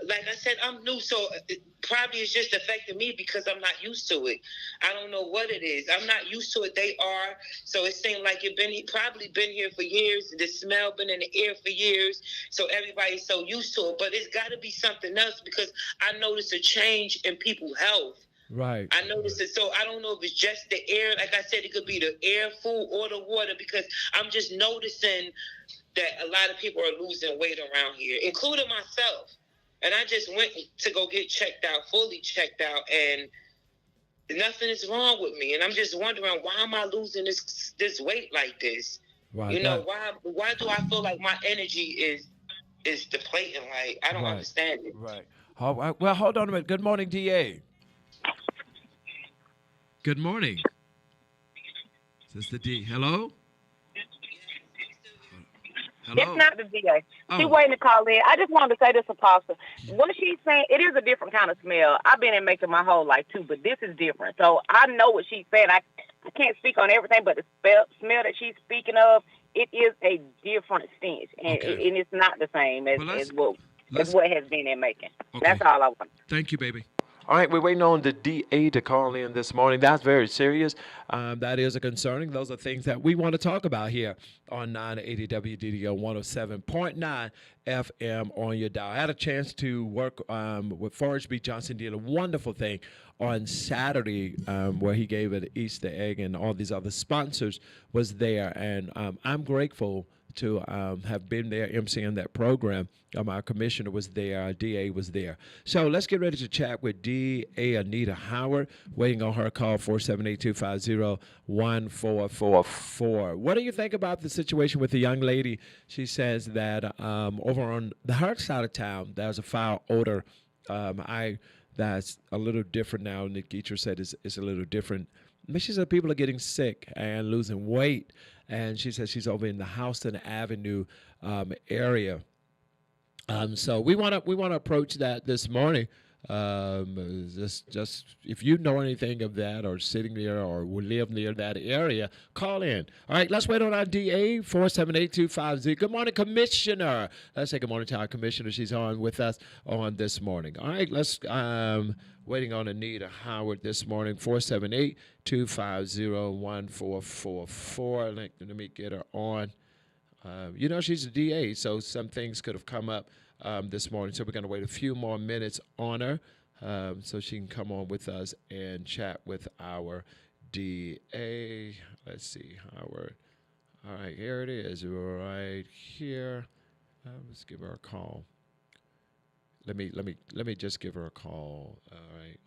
S8: Like I said, I'm new, so it probably it's just affecting me because I'm not used to it. I don't know what it is. I'm not used to it. They are. So it seemed like probably been here for years. The smell been in the air for years. So everybody's so used to it. But it's got to be something else because I noticed a change in people's health.
S1: Right.
S8: I noticed it. So I don't know if it's just the air. Like I said, it could be the air, food, or the water because I'm just noticing that a lot of people are losing weight around here, including myself. And I just went to go get fully checked out, and nothing is wrong with me. And I'm just wondering, why am I losing this weight like this?
S1: Right.
S8: Why do I feel like my energy is depleting? Like, I don't understand it.
S1: Right. All right. Well, hold on a minute. Good morning, DA. Good morning. Is this the D? Hello? Hello?
S5: It's not the DA. She's
S1: Oh.
S5: waiting to call in. I just wanted to say this, Apostle. What she's saying, it is a different kind of smell. I've been in makeup my whole life, too, but this is different. So I know what she's saying. I can't speak on everything, but the smell that she's speaking of, it is a different stench, and, and it's not the same as what has been in making.
S1: Okay.
S5: That's all I want.
S1: Thank you, baby. All right, we're waiting on the DA to call in this morning. That's very serious. That is a concerning. Those are things that we want to talk about here on 980 WDDO 107.9 FM on your dial. I had a chance to work with Forrest B. Johnson, did a wonderful thing on Saturday where he gave an Easter egg and all these other sponsors was there. And I'm grateful to have been there emceeing that program. Our commissioner was there, our DA was there. So let's get ready to chat with DA Anita Howard, waiting on her call, 478-250-1444. What do you think about the situation with the young lady? She says that over on the her side of town, there's a foul odor. That's a little different now. Nick Geecher said it's a little different. But she said people are getting sick and losing weight. And she says she's over in the Houston Avenue area. So we want to approach that this morning. Just if you know anything of that, or sitting there, or will live near that area, call in. All right, let's wait on our DA 478-250. Good morning, Commissioner. Let's say good morning to our Commissioner. She's on with us on this morning. All right, let's waiting on Anita Howard this morning, 478-250-1444. Let me get her on. She's a DA, so some things could have come up this morning. So we're going to wait a few more minutes on her so she can come on with us and chat with our DA. Let's see, Howard. All right, here it is, right here. Let's give her a call. Let me just give her a call. All right.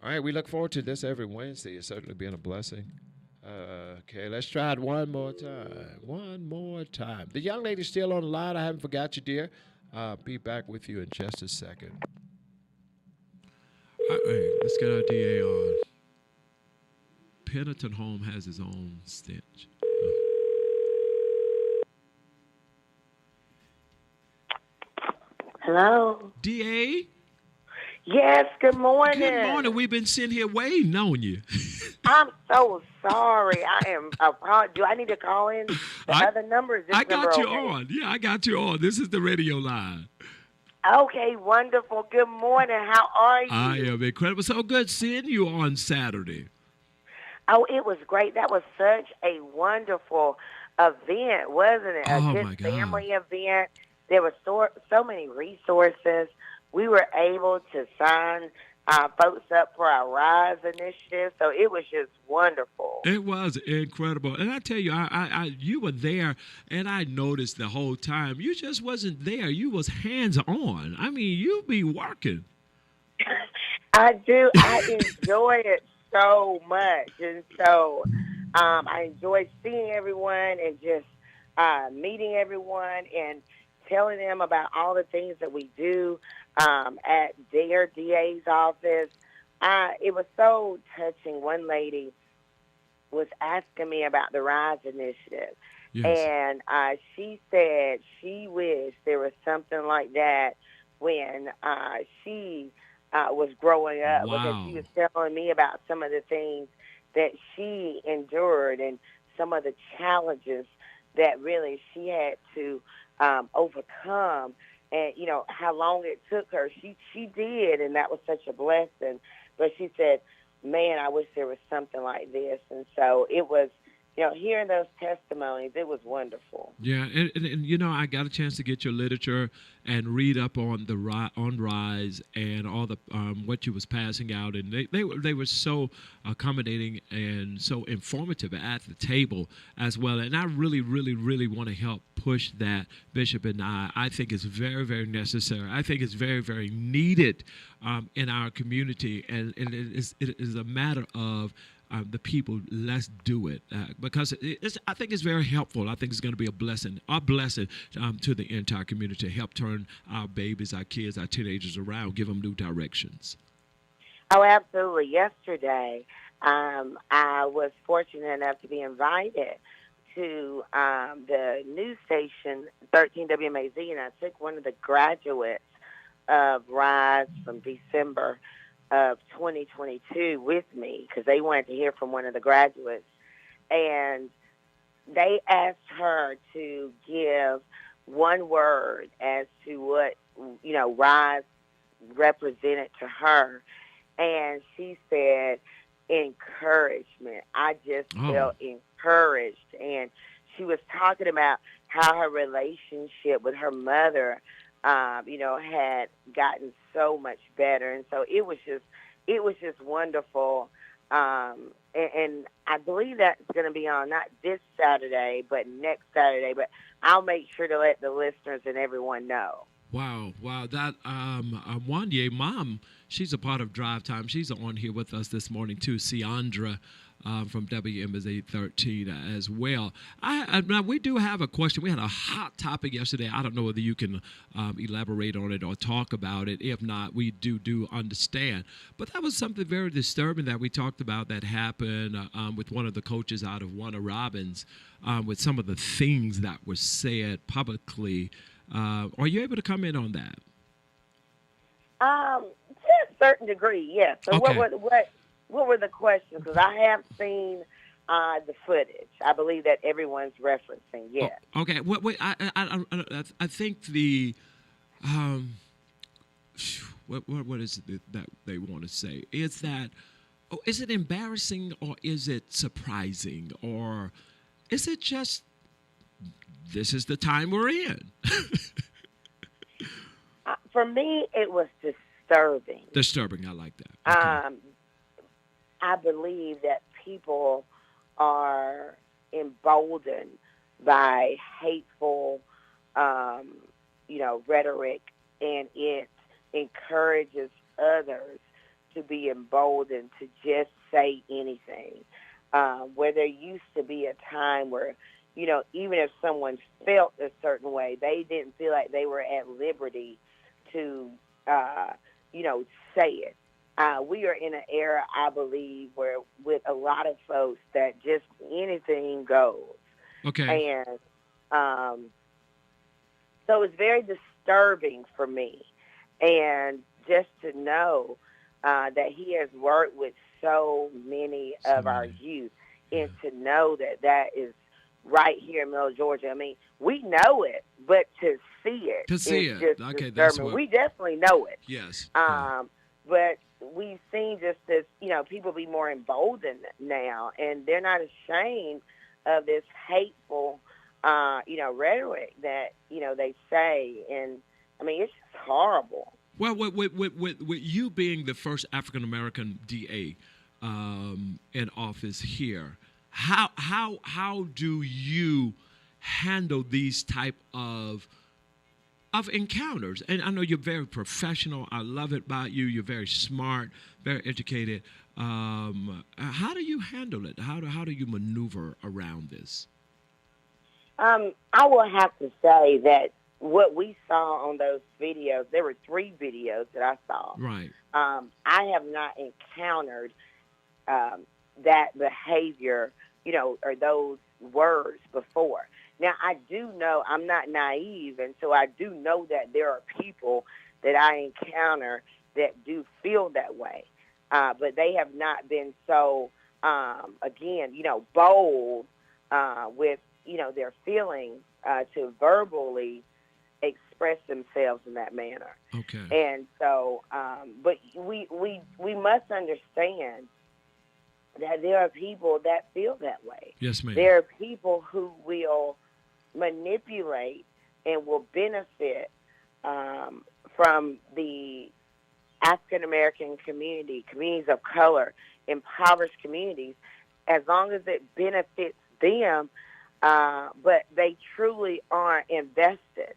S1: All right, we look forward to this every Wednesday. It's certainly been a blessing Okay, let's try it one more time. One more time. The young lady's still on the line. I haven't forgot you, dear. I'll be back with you in just a second. Hey, let's get our DA on. Pennington Home has his own stench.
S9: Hello.
S1: DA?
S9: Yes, good morning.
S1: Good morning. We've been sitting here waiting on you.
S9: I'm so sorry. Do I need to call in the other numbers?
S1: I got you on. Yeah, I got you on. This is the radio line.
S9: Okay, wonderful. Good morning. How are you?
S1: I am incredible. So good seeing you on Saturday.
S9: Oh, it was great. That was such a wonderful event, wasn't it?
S1: Oh,
S9: A good
S1: my God.
S9: family event. There were so many resources. We were able to sign folks up for our RISE initiative, so it was just wonderful.
S1: It was incredible. And I tell you, you were there, and I noticed the whole time. You just wasn't there. You was hands-on. I mean, you be working.
S9: I do. I enjoy it so much. And so I enjoy seeing everyone and just meeting everyone and telling them about all the things that we do at their DA's office. It was so touching. One lady was asking me about the RISE initiative.
S1: Yes.
S9: And she said she wished there was something like that when she was growing up.
S1: Wow.
S9: Because she was telling me about some of the things that she endured and some of the challenges that really she had to overcome, and how long it took her. She did, and that was such a blessing. But she said, "Man, I wish there was something like this." And so it was, hearing those testimonies, it was wonderful.
S1: Yeah, and I got a chance to get your literature and read up on on RISE and all the what you was passing out, and they were so accommodating and so informative at the table as well. And I really, really, really want to help push that, Bishop, and I think it's very, very necessary. I think it's very, very needed in our community, and it is a matter of the people. Let's do it because I think it's very helpful. I think it's going to be a blessing to the entire community to help turn our babies, our kids, our teenagers around, give them new directions.
S9: Oh, absolutely. Yesterday, I was fortunate enough to be invited to the news station 13 WMAZ, and I took one of the graduates of RISE from December of 2022 with me because they wanted to hear from one of the graduates. And they asked her to give one word as to what, RISE represented to her. And she said, encouragement. I just felt encouraged. And she was talking about how her relationship with her mother had gotten so much better. And so it was just wonderful. And I believe that's going to be on not this Saturday, but next Saturday. But I'll make sure to let the listeners and everyone know.
S1: Wow. That Wanye mom, she's a part of Drive Time. She's on here with us this morning too. Ciandra from WMSA 13 as well. Now we do have a question. We had a hot topic yesterday. I don't know whether you can elaborate on it or talk about it. If not, we do understand. But that was something very disturbing that we talked about that happened with one of the coaches out of Warner Robins with some of the things that were said publicly. Are you able to comment on that?
S9: To a certain degree, yes. So
S1: okay.
S9: What were the questions? Because I have seen the footage. I believe that everyone's referencing. Yes.
S1: Oh, okay. Wait. I think the what is it that they want to say? Is that is it embarrassing or is it surprising or is it just this is the time we're in?
S9: For me, it was disturbing.
S1: Disturbing. I like that. Okay.
S9: I believe that people are emboldened by hateful, rhetoric, and it encourages others to be emboldened to just say anything. where there used to be a time where, even if someone felt a certain way, they didn't feel like they were at liberty to, say it. We are in an era, I believe, where with a lot of folks that just anything goes.
S1: Okay.
S9: And so it's very disturbing for me. And just to know that he has worked with so many of our youth, and to know that is right here in Middle Georgia. I mean, we know it, but to see it is just
S1: okay,
S9: disturbing.
S1: that's what
S9: We definitely know it.
S1: Yes.
S9: But we've seen just this, people be more emboldened now, and they're not ashamed of this hateful, rhetoric that, they say. And, I mean, it's just horrible.
S1: Well, with you being the first African American DA in office here, how do you handle these type of encounters? And I know you're very professional. I love it about you. You're very smart, very educated. How do you handle it? How do you maneuver around this?
S9: I will have to say that what we saw on those videos, there were 3 videos that I saw.
S1: Right.
S9: I have not encountered that behavior, or those words before. Now, I do know I'm not naive, and so I do know that there are people that I encounter that do feel that way. But they have not been so, again, bold with, their feelings to verbally express themselves in that manner.
S1: Okay.
S9: And so, but we must understand that there are people that feel that way.
S1: Yes, ma'am.
S9: There are people who will manipulate and will benefit from the African American communities of color, impoverished communities, as long as it benefits them, but they truly aren't invested.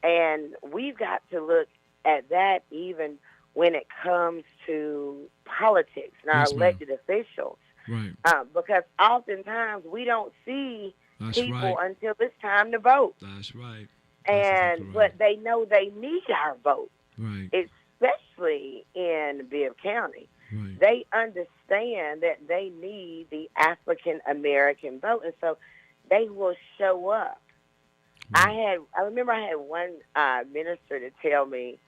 S9: And we've got to look at that even when it comes to politics and our elected officials.
S1: Right.
S9: Because oftentimes we don't see people
S1: right.
S9: until it's time to vote.
S1: That's right.
S9: But they know they need our vote.
S1: Right.
S9: Especially in Bibb County.
S1: Right.
S9: They understand that they need the African American vote, and so they will show up. Right. I remember I had one minister to tell me,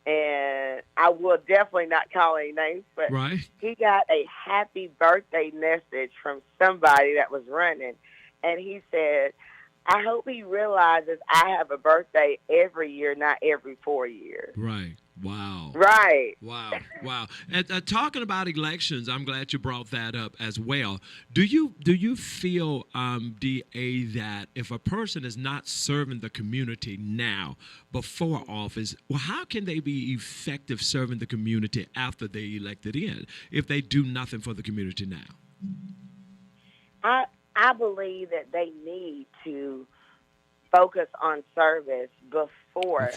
S9: and I will definitely not call any names, but
S1: right.
S9: he got a happy birthday message from somebody that was running, and he said, I hope he realizes I have a birthday every year, not every 4 years.
S1: Right. Wow.
S9: Right.
S1: Wow. Wow. And talking about elections, I'm glad you brought that up as well. Do you feel, DA, that if a person is not serving the community now before office, well, how can they be effective serving the community after they elected in if they do nothing for the community now?
S9: I believe that they need to focus on service before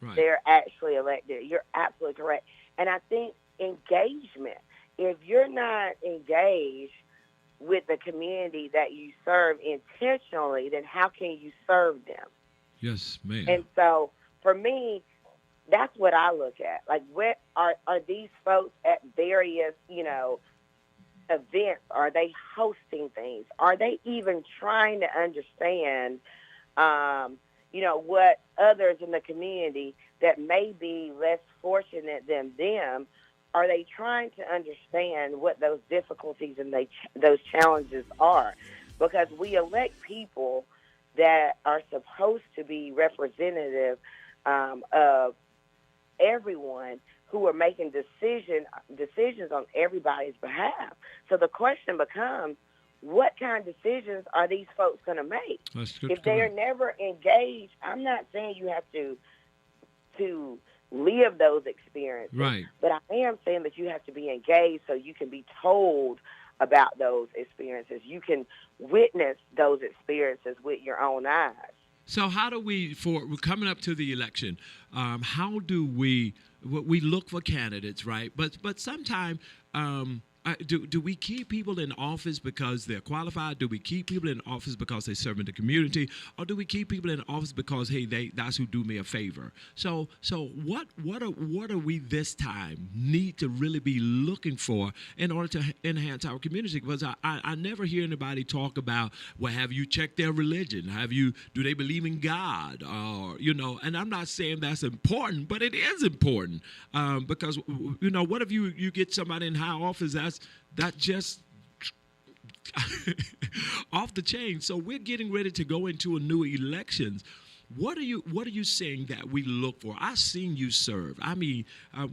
S1: right.
S9: they're actually elected. You're absolutely correct. And I think engagement, if you're not engaged with the community that you serve intentionally, then how can you serve them?
S1: Yes, ma'am.
S9: And so for me, that's what I look at. Like, what are these folks at various, events? Are they hosting things? Are they even trying to understand, what others in the community that may be less fortunate than them, are they trying to understand what those difficulties and those challenges are? Because we elect people that are supposed to be representative of everyone who are making decisions on everybody's behalf. So the question becomes, what kind of decisions are these folks going to make? If they are never engaged, I'm not saying you have to live those experiences.
S1: Right.
S9: But I am saying that you have to be engaged so you can be told about those experiences. You can witness those experiences with your own eyes.
S1: So how do we're coming up to the election, how do we look for candidates, right? But sometimes do we keep people in office because they're qualified? Do we keep people in office because they serve in the community, or do we keep people in office because hey, that's who do me a favor? So what are we this time need to really be looking for in order to enhance our community? Because I never hear anybody talk about, well, have you checked their religion? Do they believe in God? Or and I'm not saying that's important, but it is important because what if you get somebody in high office that just off the chain. So we're getting ready to go into a new elections. What are you saying that we look for? I've seen you serve. I mean,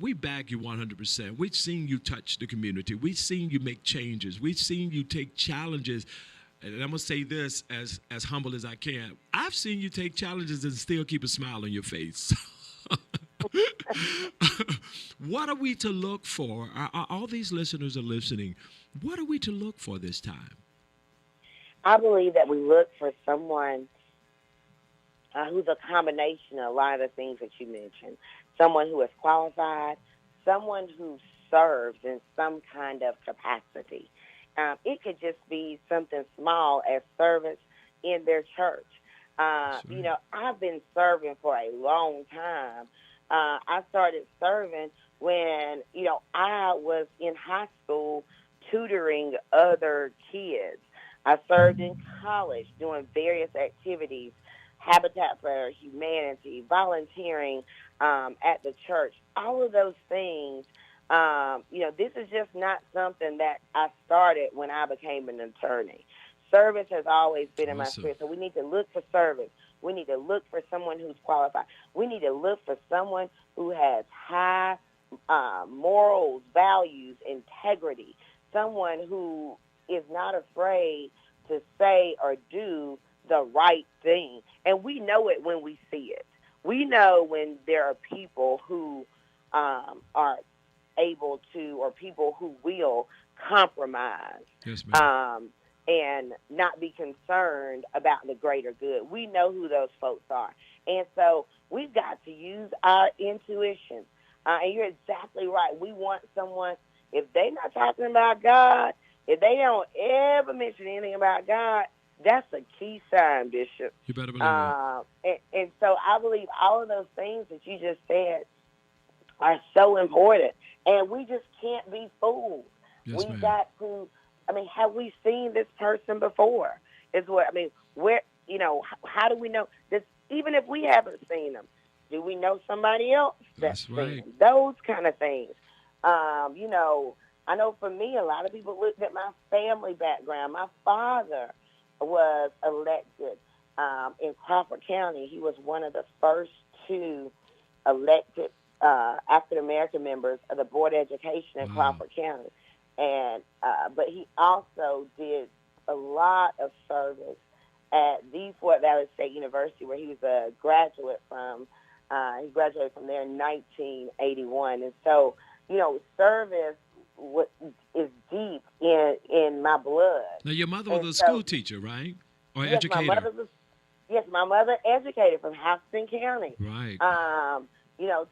S1: we back you 100%. We've seen you touch the community. We've seen you make changes. We've seen you take challenges. And I'm going to say this as humble as I can. I've seen you take challenges and still keep a smile on your face. What are we to look for? All these listeners are listening. What are we to look for this time?
S9: I believe that we look for someone who's a combination of a lot of the things that you mentioned. Someone who is qualified, someone who serves in some kind of capacity. It could just be something small as service in their church. Sure. I've been serving for a long time. I started serving when, I was in high school tutoring other kids. I served in college doing various activities, Habitat for Humanity, volunteering at the church, all of those things. This is just not something that I started when I became an attorney. Service has always been in my spirit, so we need to look for service. We need to look for someone who's qualified. We need to look for someone who has high morals, values, integrity, someone who is not afraid to say or do the right thing. And we know it when we see it. We know when there are people who are able to, or people who will compromise.
S1: Yes, ma'am.
S9: And not be concerned about the greater good. We know who those folks are. And so we've got to use our intuition. And you're exactly right. We want someone, if they're not talking about God, if they don't ever mention anything about God, that's a key sign, Bishop.
S1: You better believe it.
S9: And so I believe all of those things that you just said are so important. And we just can't be fooled.
S1: Yes,
S9: We've got to, have we seen this person before? How do we know this? Even if we haven't seen them, do we know somebody else that's
S1: right.
S9: seen them? Those kind of things. I know for me, a lot of people looked at my family background. My father was elected in Crawford County. He was one of the first two elected African-American members of the Board of Education in Crawford County. And but he also did a lot of service at the Fort Valley State University, where he was a graduate from. He graduated from there in 1981, and so service is deep in my blood.
S1: Now, your mother was a school teacher, right, or
S9: yes,
S1: educator?
S9: My mother educated from Houston County.
S1: Right.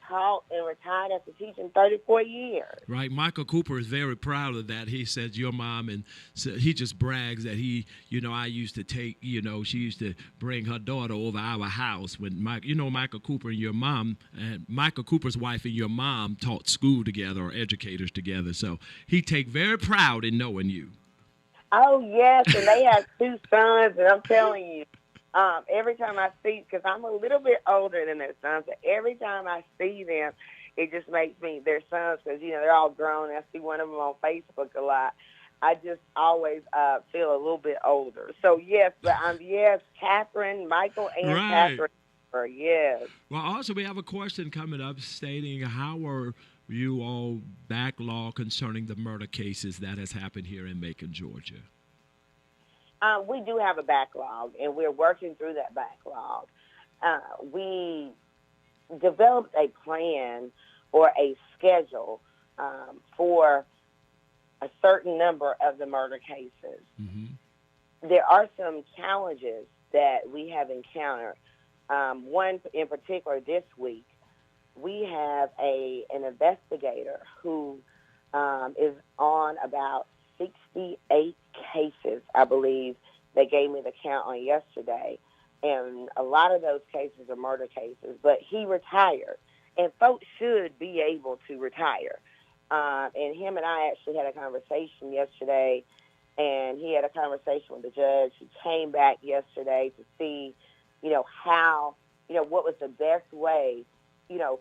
S9: Taught and retired after teaching 34 years.
S1: Right. Michael Cooper is very proud of that. He says your mom, and so he just brags that I used to take, she used to bring her daughter over our house when Michael Cooper and your mom, and Michael Cooper's wife and your mom taught school together or educators together. So he take very proud in knowing you.
S9: Oh, yes. And they have two sons, and I'm telling you, every time I see, because I'm a little bit older than their sons, but every time I see them, it just makes me, their sons, because, they're all grown. I see one of them on Facebook a lot. I just always feel a little bit older. So, yes, but Catherine, Michael, and
S1: right.
S9: Catherine, yes.
S1: Well, also, we have a question coming up stating, how are you all backlog concerning the murder cases that has happened here in Macon, Georgia?
S9: We do have a backlog, and we're working through that backlog. We developed a plan or a schedule for a certain number of the murder cases. Mm-hmm. There are some challenges that we have encountered. One in particular this week, we have an investigator who is on about 68 cases, I believe. They gave me the count on yesterday. And a lot of those cases are murder cases. But he retired. And folks should be able to retire. And him and I actually had a conversation yesterday. And he had a conversation with the judge. He came back yesterday to see, how, what was the best way,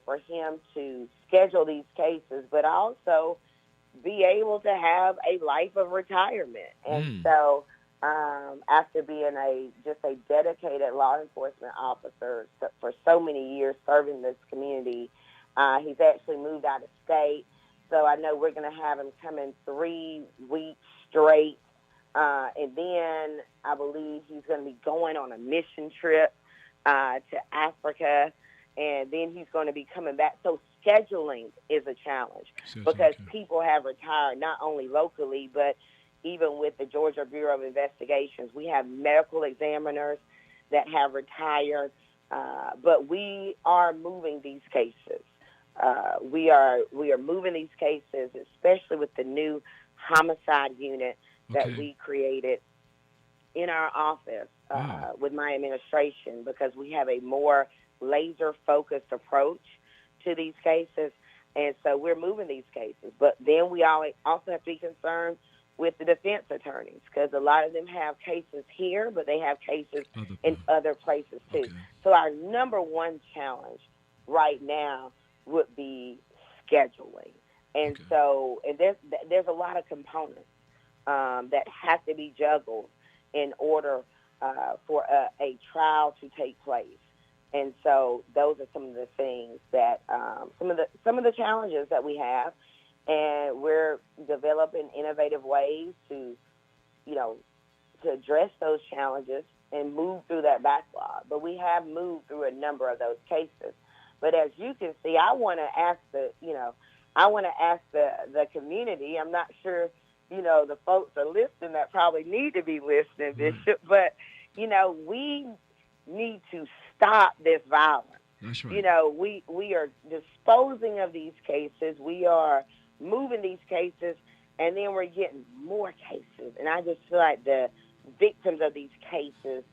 S9: for him to schedule these cases, but also be able to have a life of retirement. And so after being just a dedicated law enforcement officer for so many years serving this community, he's actually moved out of state. So I know we're going to have him come in 3 weeks straight. And then I believe he's going to be going on a mission trip to Africa. And then he's going to be coming back. So scheduling is a challenge because people have retired not only locally, but even with the Georgia Bureau of Investigations. We have medical examiners that have retired, but we are moving these cases. We are moving these cases, especially with the new homicide unit that we created in our office with my administration, because we have a more laser-focused approach to these cases. And so we're moving these cases. But then we also have to be concerned with the defense attorneys, because a lot of them have cases here, but they have cases in other places too. So our number one challenge right now would be scheduling. And so there's a lot of components that have to be juggled in order for a trial to take place. And so those are some of the things that some of the challenges that we have, and we're developing innovative ways to address those challenges and move through that backlog. But we have moved through a number of those cases. But as you can see, I want to ask the community. I'm not sure the folks are listening that probably need to be listening, Bishop, but we need to stop this violence.
S1: That's right.
S9: We are disposing of these cases. We are moving these cases, and then we're getting more cases. And I just feel like the victims of these cases,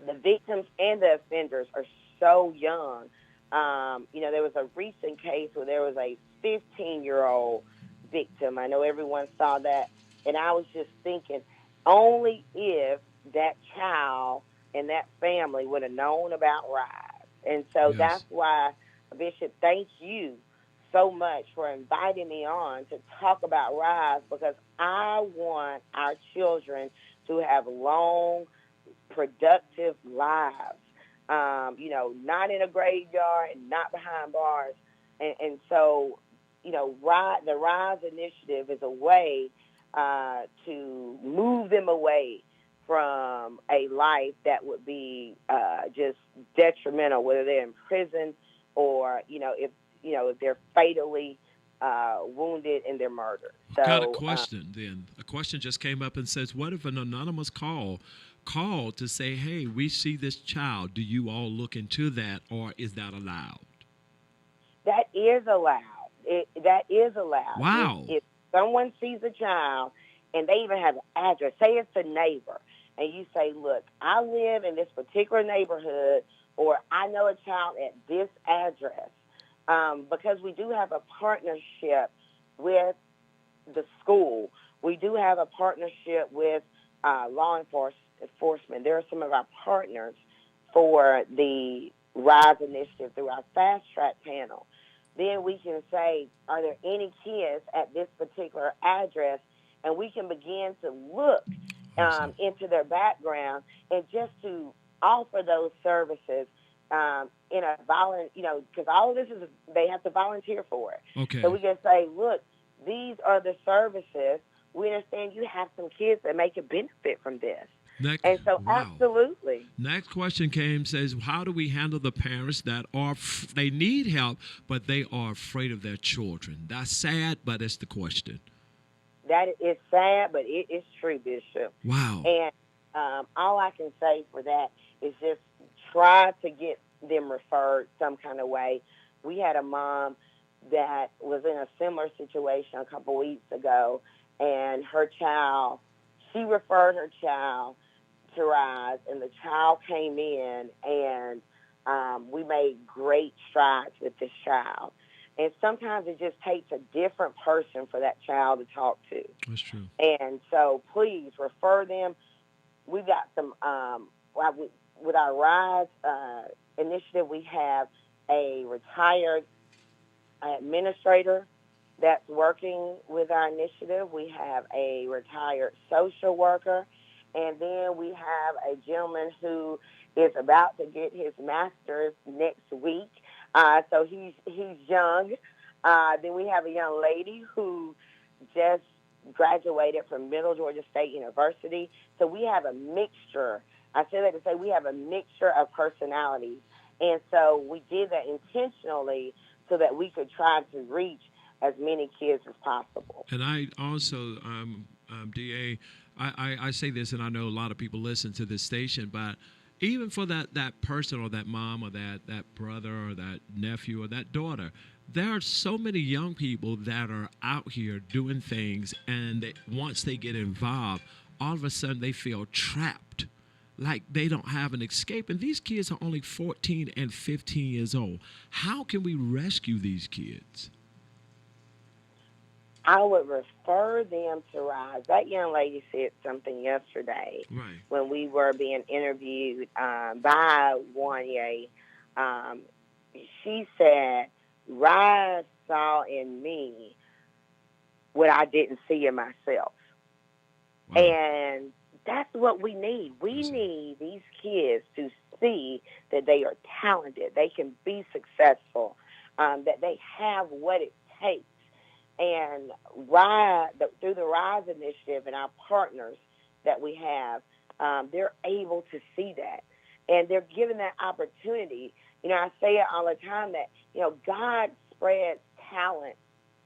S9: the victims and the offenders, are so young. There was a recent case where there was a 15-year-old victim. I know everyone saw that, and I was just thinking, only if that child and that family would have known about RISE. And so that's why, Bishop, thank you so much for inviting me on to talk about RISE, because I want our children to have long, productive lives, not in a graveyard and not behind bars. And so, the RISE initiative is a way to move them away from a life that would be just detrimental, whether they're in prison or, if they're fatally wounded in their murder. So,
S1: Got a question then. A question just came up and says, what if an anonymous called to say, hey, we see this child. Do you all look into that, or is that allowed?
S9: That is allowed. That is allowed.
S1: Wow.
S9: If someone sees a child and they even have an address, say it's a neighbor, and you say, look, I live in this particular neighborhood, or I know a child at this address, because we do have a partnership with the school. We do have a partnership with law enforcement. There are some of our partners for the RISE initiative through our Fast Track panel. Then we can say, are there any kids at this particular address? And we can begin to look into their background, and just to offer those services in a because all of this is, they have to volunteer for it.
S1: Okay.
S9: So we can say, look, these are the services. We understand you have some kids that may could benefit from this. And so, absolutely.
S1: Next question says, how do we handle the parents that they need help, but they are afraid of their children? That's sad, but it's the question.
S9: That is sad, but it is true, Bishop.
S1: Wow.
S9: And all I can say for that is just try to get them referred some kind of way. We had a mom that was in a similar situation a couple weeks ago, and her child, she referred her child to Rise, and the child came in, and we made great strides with this child. And sometimes it just takes a different person for that child to talk to.
S1: That's true.
S9: And so please refer them. We got some, with our Rise initiative, we have a retired administrator that's working with our initiative. We have a retired social worker. And then we have a gentleman who is about to get his master's next week. So he's young. Then we have a young lady who just graduated from Middle Georgia State University. So we have a mixture. I say that to say we have a mixture of personalities. And so we did that intentionally so that we could try to reach as many kids as possible.
S1: And I also, DA, I say this, and I know a lot of people listen to this station, but even for that person or that mom or that brother or that nephew or that daughter, there are so many young people that are out here doing things, and once they get involved, all of a sudden they feel trapped, like they don't have an escape. And these kids are only 14 and 15 years old. How can we rescue these kids?
S9: I would refer them to Rise. That young lady said something yesterday when we were being interviewed by Wanye. She said, Rise saw in me what I didn't see in myself. Wow. And that's what we need. We need these kids to see that they are talented, they can be successful, that they have what it takes. And through the Rise Initiative and our partners that we have, they're able to see that. And they're given that opportunity. You know, I say it all the time that, you know, God spreads talent,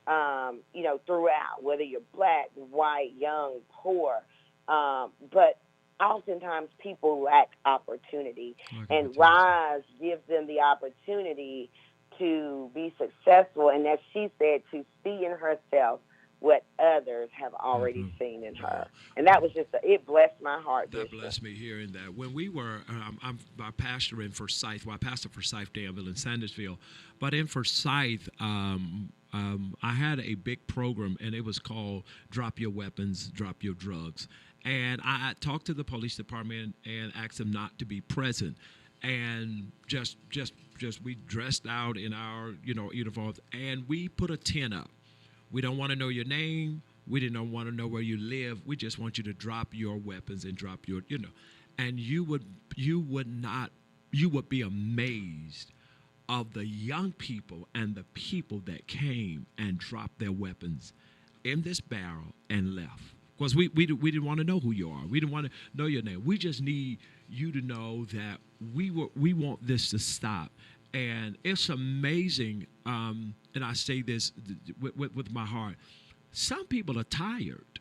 S9: throughout, whether you're black, white, young, poor. But oftentimes people lack opportunity. And Rise gives them the opportunity to be successful, and as she said, to see in herself what others have already seen in her. And that was it blessed my heart.
S1: That blessed me hearing that. When we were, I'm a pastor in Forsyth. Well, I pastor Forsyth Danville in Sandersville. But in Forsyth, I had a big program, and it was called Drop Your Weapons, Drop Your Drugs. And I talked to the police department and asked them not to be present. And just we dressed out in our, uniforms, and we put a tent up. We don't want to know your name. We didn't want to know where you live. We just want you to drop your weapons and drop your, and you would be amazed of the young people and the people that came and dropped their weapons in this barrel and left. Because we didn't want to know who you are. We didn't want to know your name. We just need you to know that we want this to stop. And it's amazing, and I say this with my heart, some people are tired.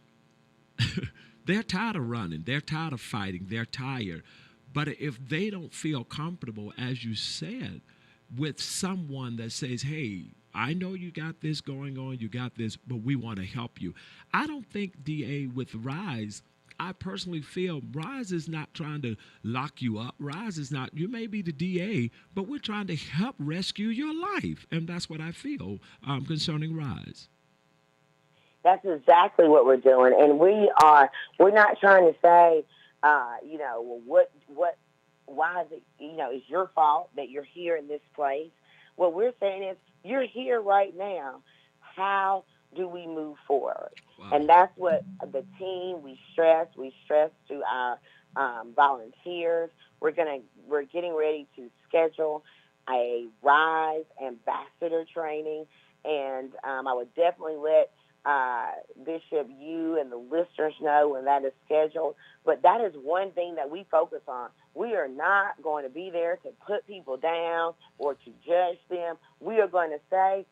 S1: They're tired of running. They're tired of fighting. They're tired. But if they don't feel comfortable, as you said, with someone that says, hey, I know you got this going on, you got this, but we want to help you. I don't think, DA, with Rise, I personally feel Rise is not trying to lock you up. Rise is not, you may be the DA, but we're trying to help rescue your life. And that's what I feel concerning Rise.
S9: That's exactly what we're doing. And we're not trying to say, why is it, it's your fault that you're here in this place. What we're saying is, you're here right now. How do we move forward? Wow. And that's what the team, we stress to our volunteers. We're getting ready to schedule a Rise ambassador training, and I would definitely let Bishop, you and the listeners know when that is scheduled. But that is one thing that we focus on. We are not going to be there to put people down or to judge them. We are going to say,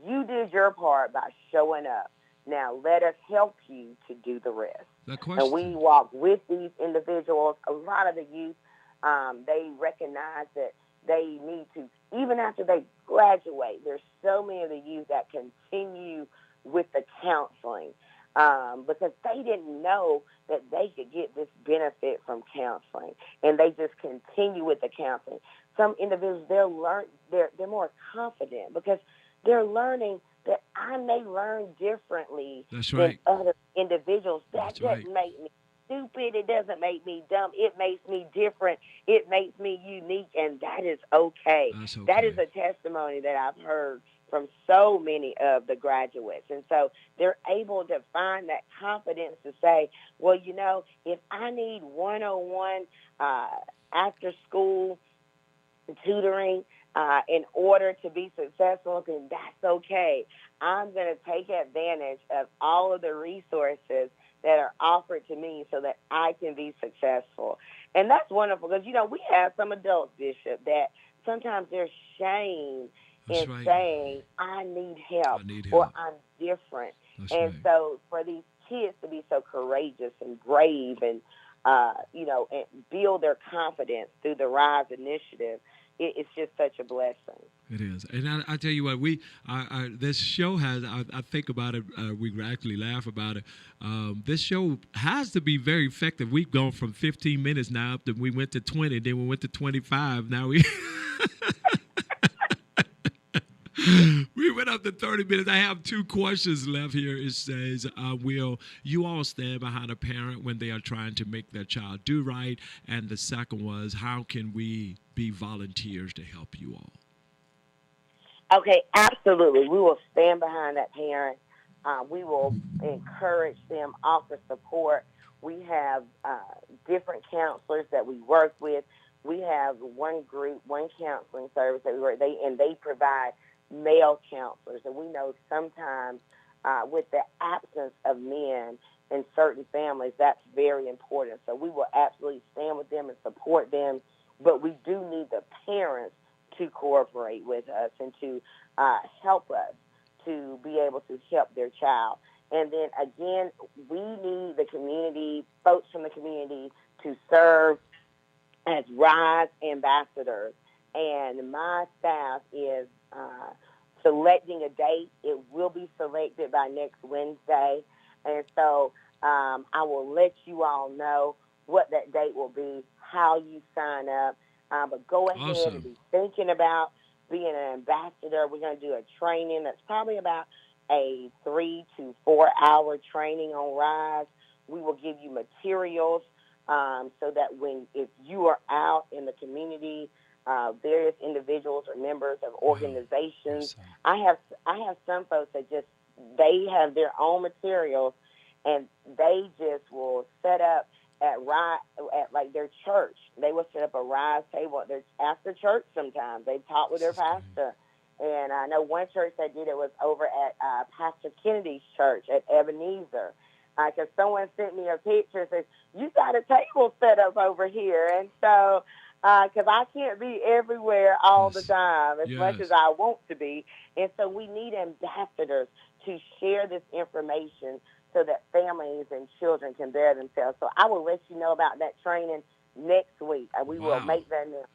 S9: you did your part by showing up. Now let us help you to do the rest. And we walk with these individuals. A lot of the youth, they recognize that they need to even after they graduate, there's so many of the youth that continue with the counseling because they didn't know that they could get this benefit from counseling, and they just continue with the counseling. Some individuals, they're more confident because they're learning that I may learn differently than other individuals. That doesn't make me stupid. It doesn't make me dumb. It makes me different. It makes me unique, and that is okay. That is a testimony that I've heard from so many of the graduates. And so they're able to find that confidence to say, well, you know, if I need one-on-one after school tutoring in order to be successful, then that's okay. I'm going to take advantage of all of the resources that are offered to me so that I can be successful. And that's wonderful because, you know, we have some adults, Bishop, that sometimes there's shame in saying, I need help or I'm different. So for these kids to be so courageous and brave and, you know, and build their confidence through the RISE initiative, it's just such a blessing.
S1: It is. And I tell you what, this show has, I think about it, we actually laugh about it. This show has to be very effective. We've gone from 15 minutes now up to we went to 20, then we went to 25. Now we we went up to 30 minutes. I have two questions left here. It says, will you all stand behind a parent when they are trying to make their child do right? And the second was, how can we be volunteers to help you all?
S9: Okay, absolutely. We will stand behind that parent. We will encourage them, offer support. We have different counselors that we work with. We have one group, one counseling service that we work. They provide male counselors, and we know sometimes with the absence of men in certain families, that's very important. So we will absolutely stand with them and support them, but we do need the parents to cooperate with us and to help us to be able to help their child. And then again, we need the community, folks from the community, to serve as RISE ambassadors. And my staff is selecting a date. It will be selected by next Wednesday. And so I will let you all know what that date will be, how you sign up. But go ahead and be thinking about being an ambassador. We're going to do a training that's probably about a 3 to 4 hour training on RISE. We will give you materials so that if you are out in the community, various individuals or members of organizations. I have some folks that they have their own materials, and they just will set up at like their church. They will set up a RISE table after church sometimes. They talk with their pastor. And I know one church that did it was over at Pastor Kennedy's church at Ebenezer. Because someone sent me a picture and says, you got a table set up over here. And so, because I can't be everywhere all the time as much as I want to be. And so we need ambassadors to share this information so that families and children can bear themselves. So I will let you know about that training next week. We will make that announcement.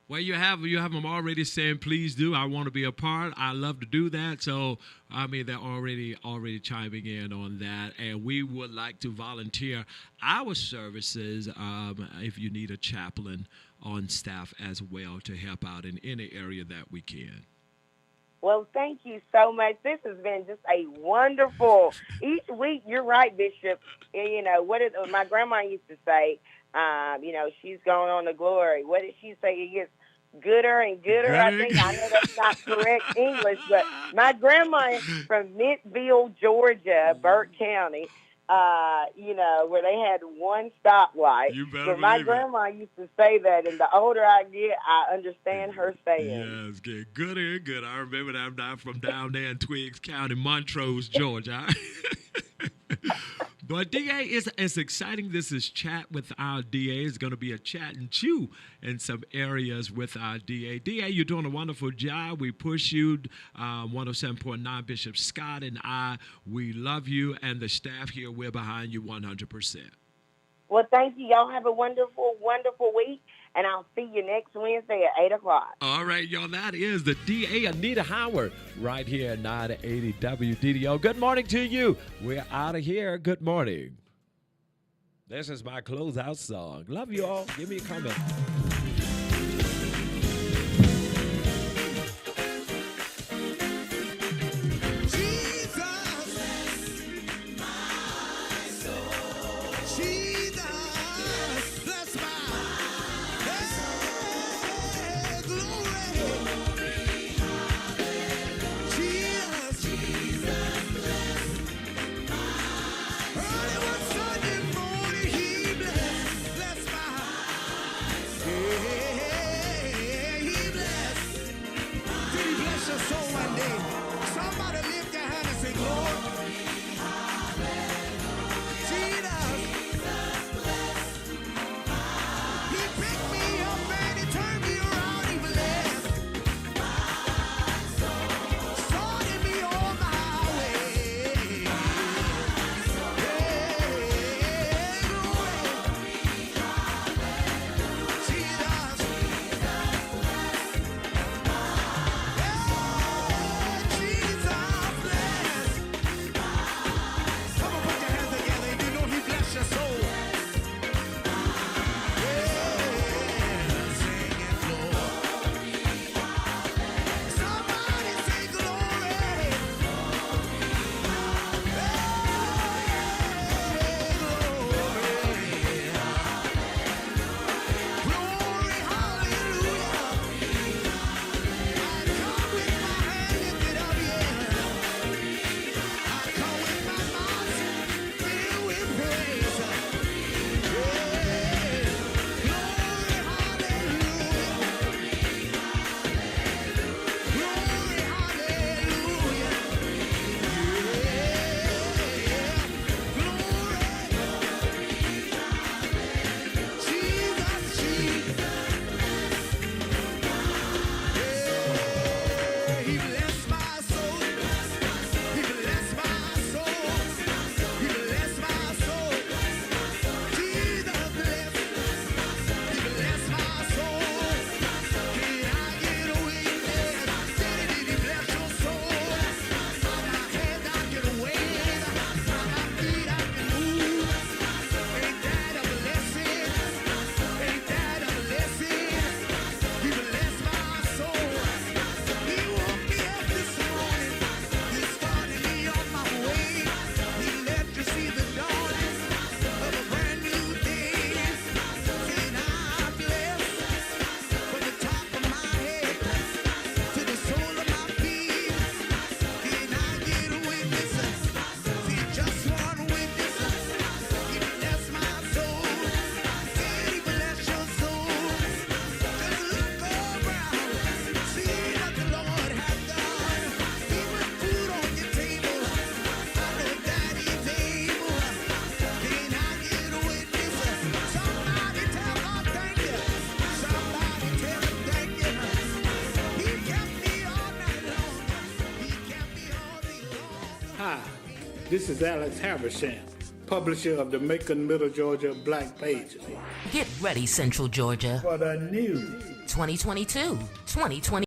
S1: Well, you have them already saying, please do. I want to be a part. I love to do that. So, I mean, they're already chiming in on that. And we would like to volunteer our services if you need a chaplain on staff as well to help out in any area that we can.
S9: Well, thank you so much. This has been just a wonderful, each week, you're right, Bishop. You know, my grandma used to say, you know, she's going on to glory. What did she say? It gets gooder and gooder. I know that's not correct English, but my grandma is from Mintville, Georgia, Burt County, you know, where they had one stoplight. But my grandma used to say that, and the older I get, I understand her saying.
S1: Yes, get gooder and gooder. I remember that I'm not from down there in Twiggs County, Montrose, Georgia. But DA, it's exciting. This is Chat with our DA. It's going to be a chat and chew in some areas with our DA. DA, you're doing a wonderful job. We push you. 107.9 Bishop Scott and I, we love you. And the staff here, we're behind you 100%.
S9: Well, thank you. Y'all have a wonderful, wonderful week. And I'll see you next Wednesday at 8 o'clock.
S1: All right, y'all, that is the DA Anita Howard right here at 980 WDDO. Good morning to you. We're out of here. Good morning. This is my closeout song. Love you all. Give me a comment.
S10: This is Alex Habersham, publisher of the Macon, Middle Georgia Black Pages.
S11: Get ready, Central Georgia,
S10: for the new
S11: 2022-2020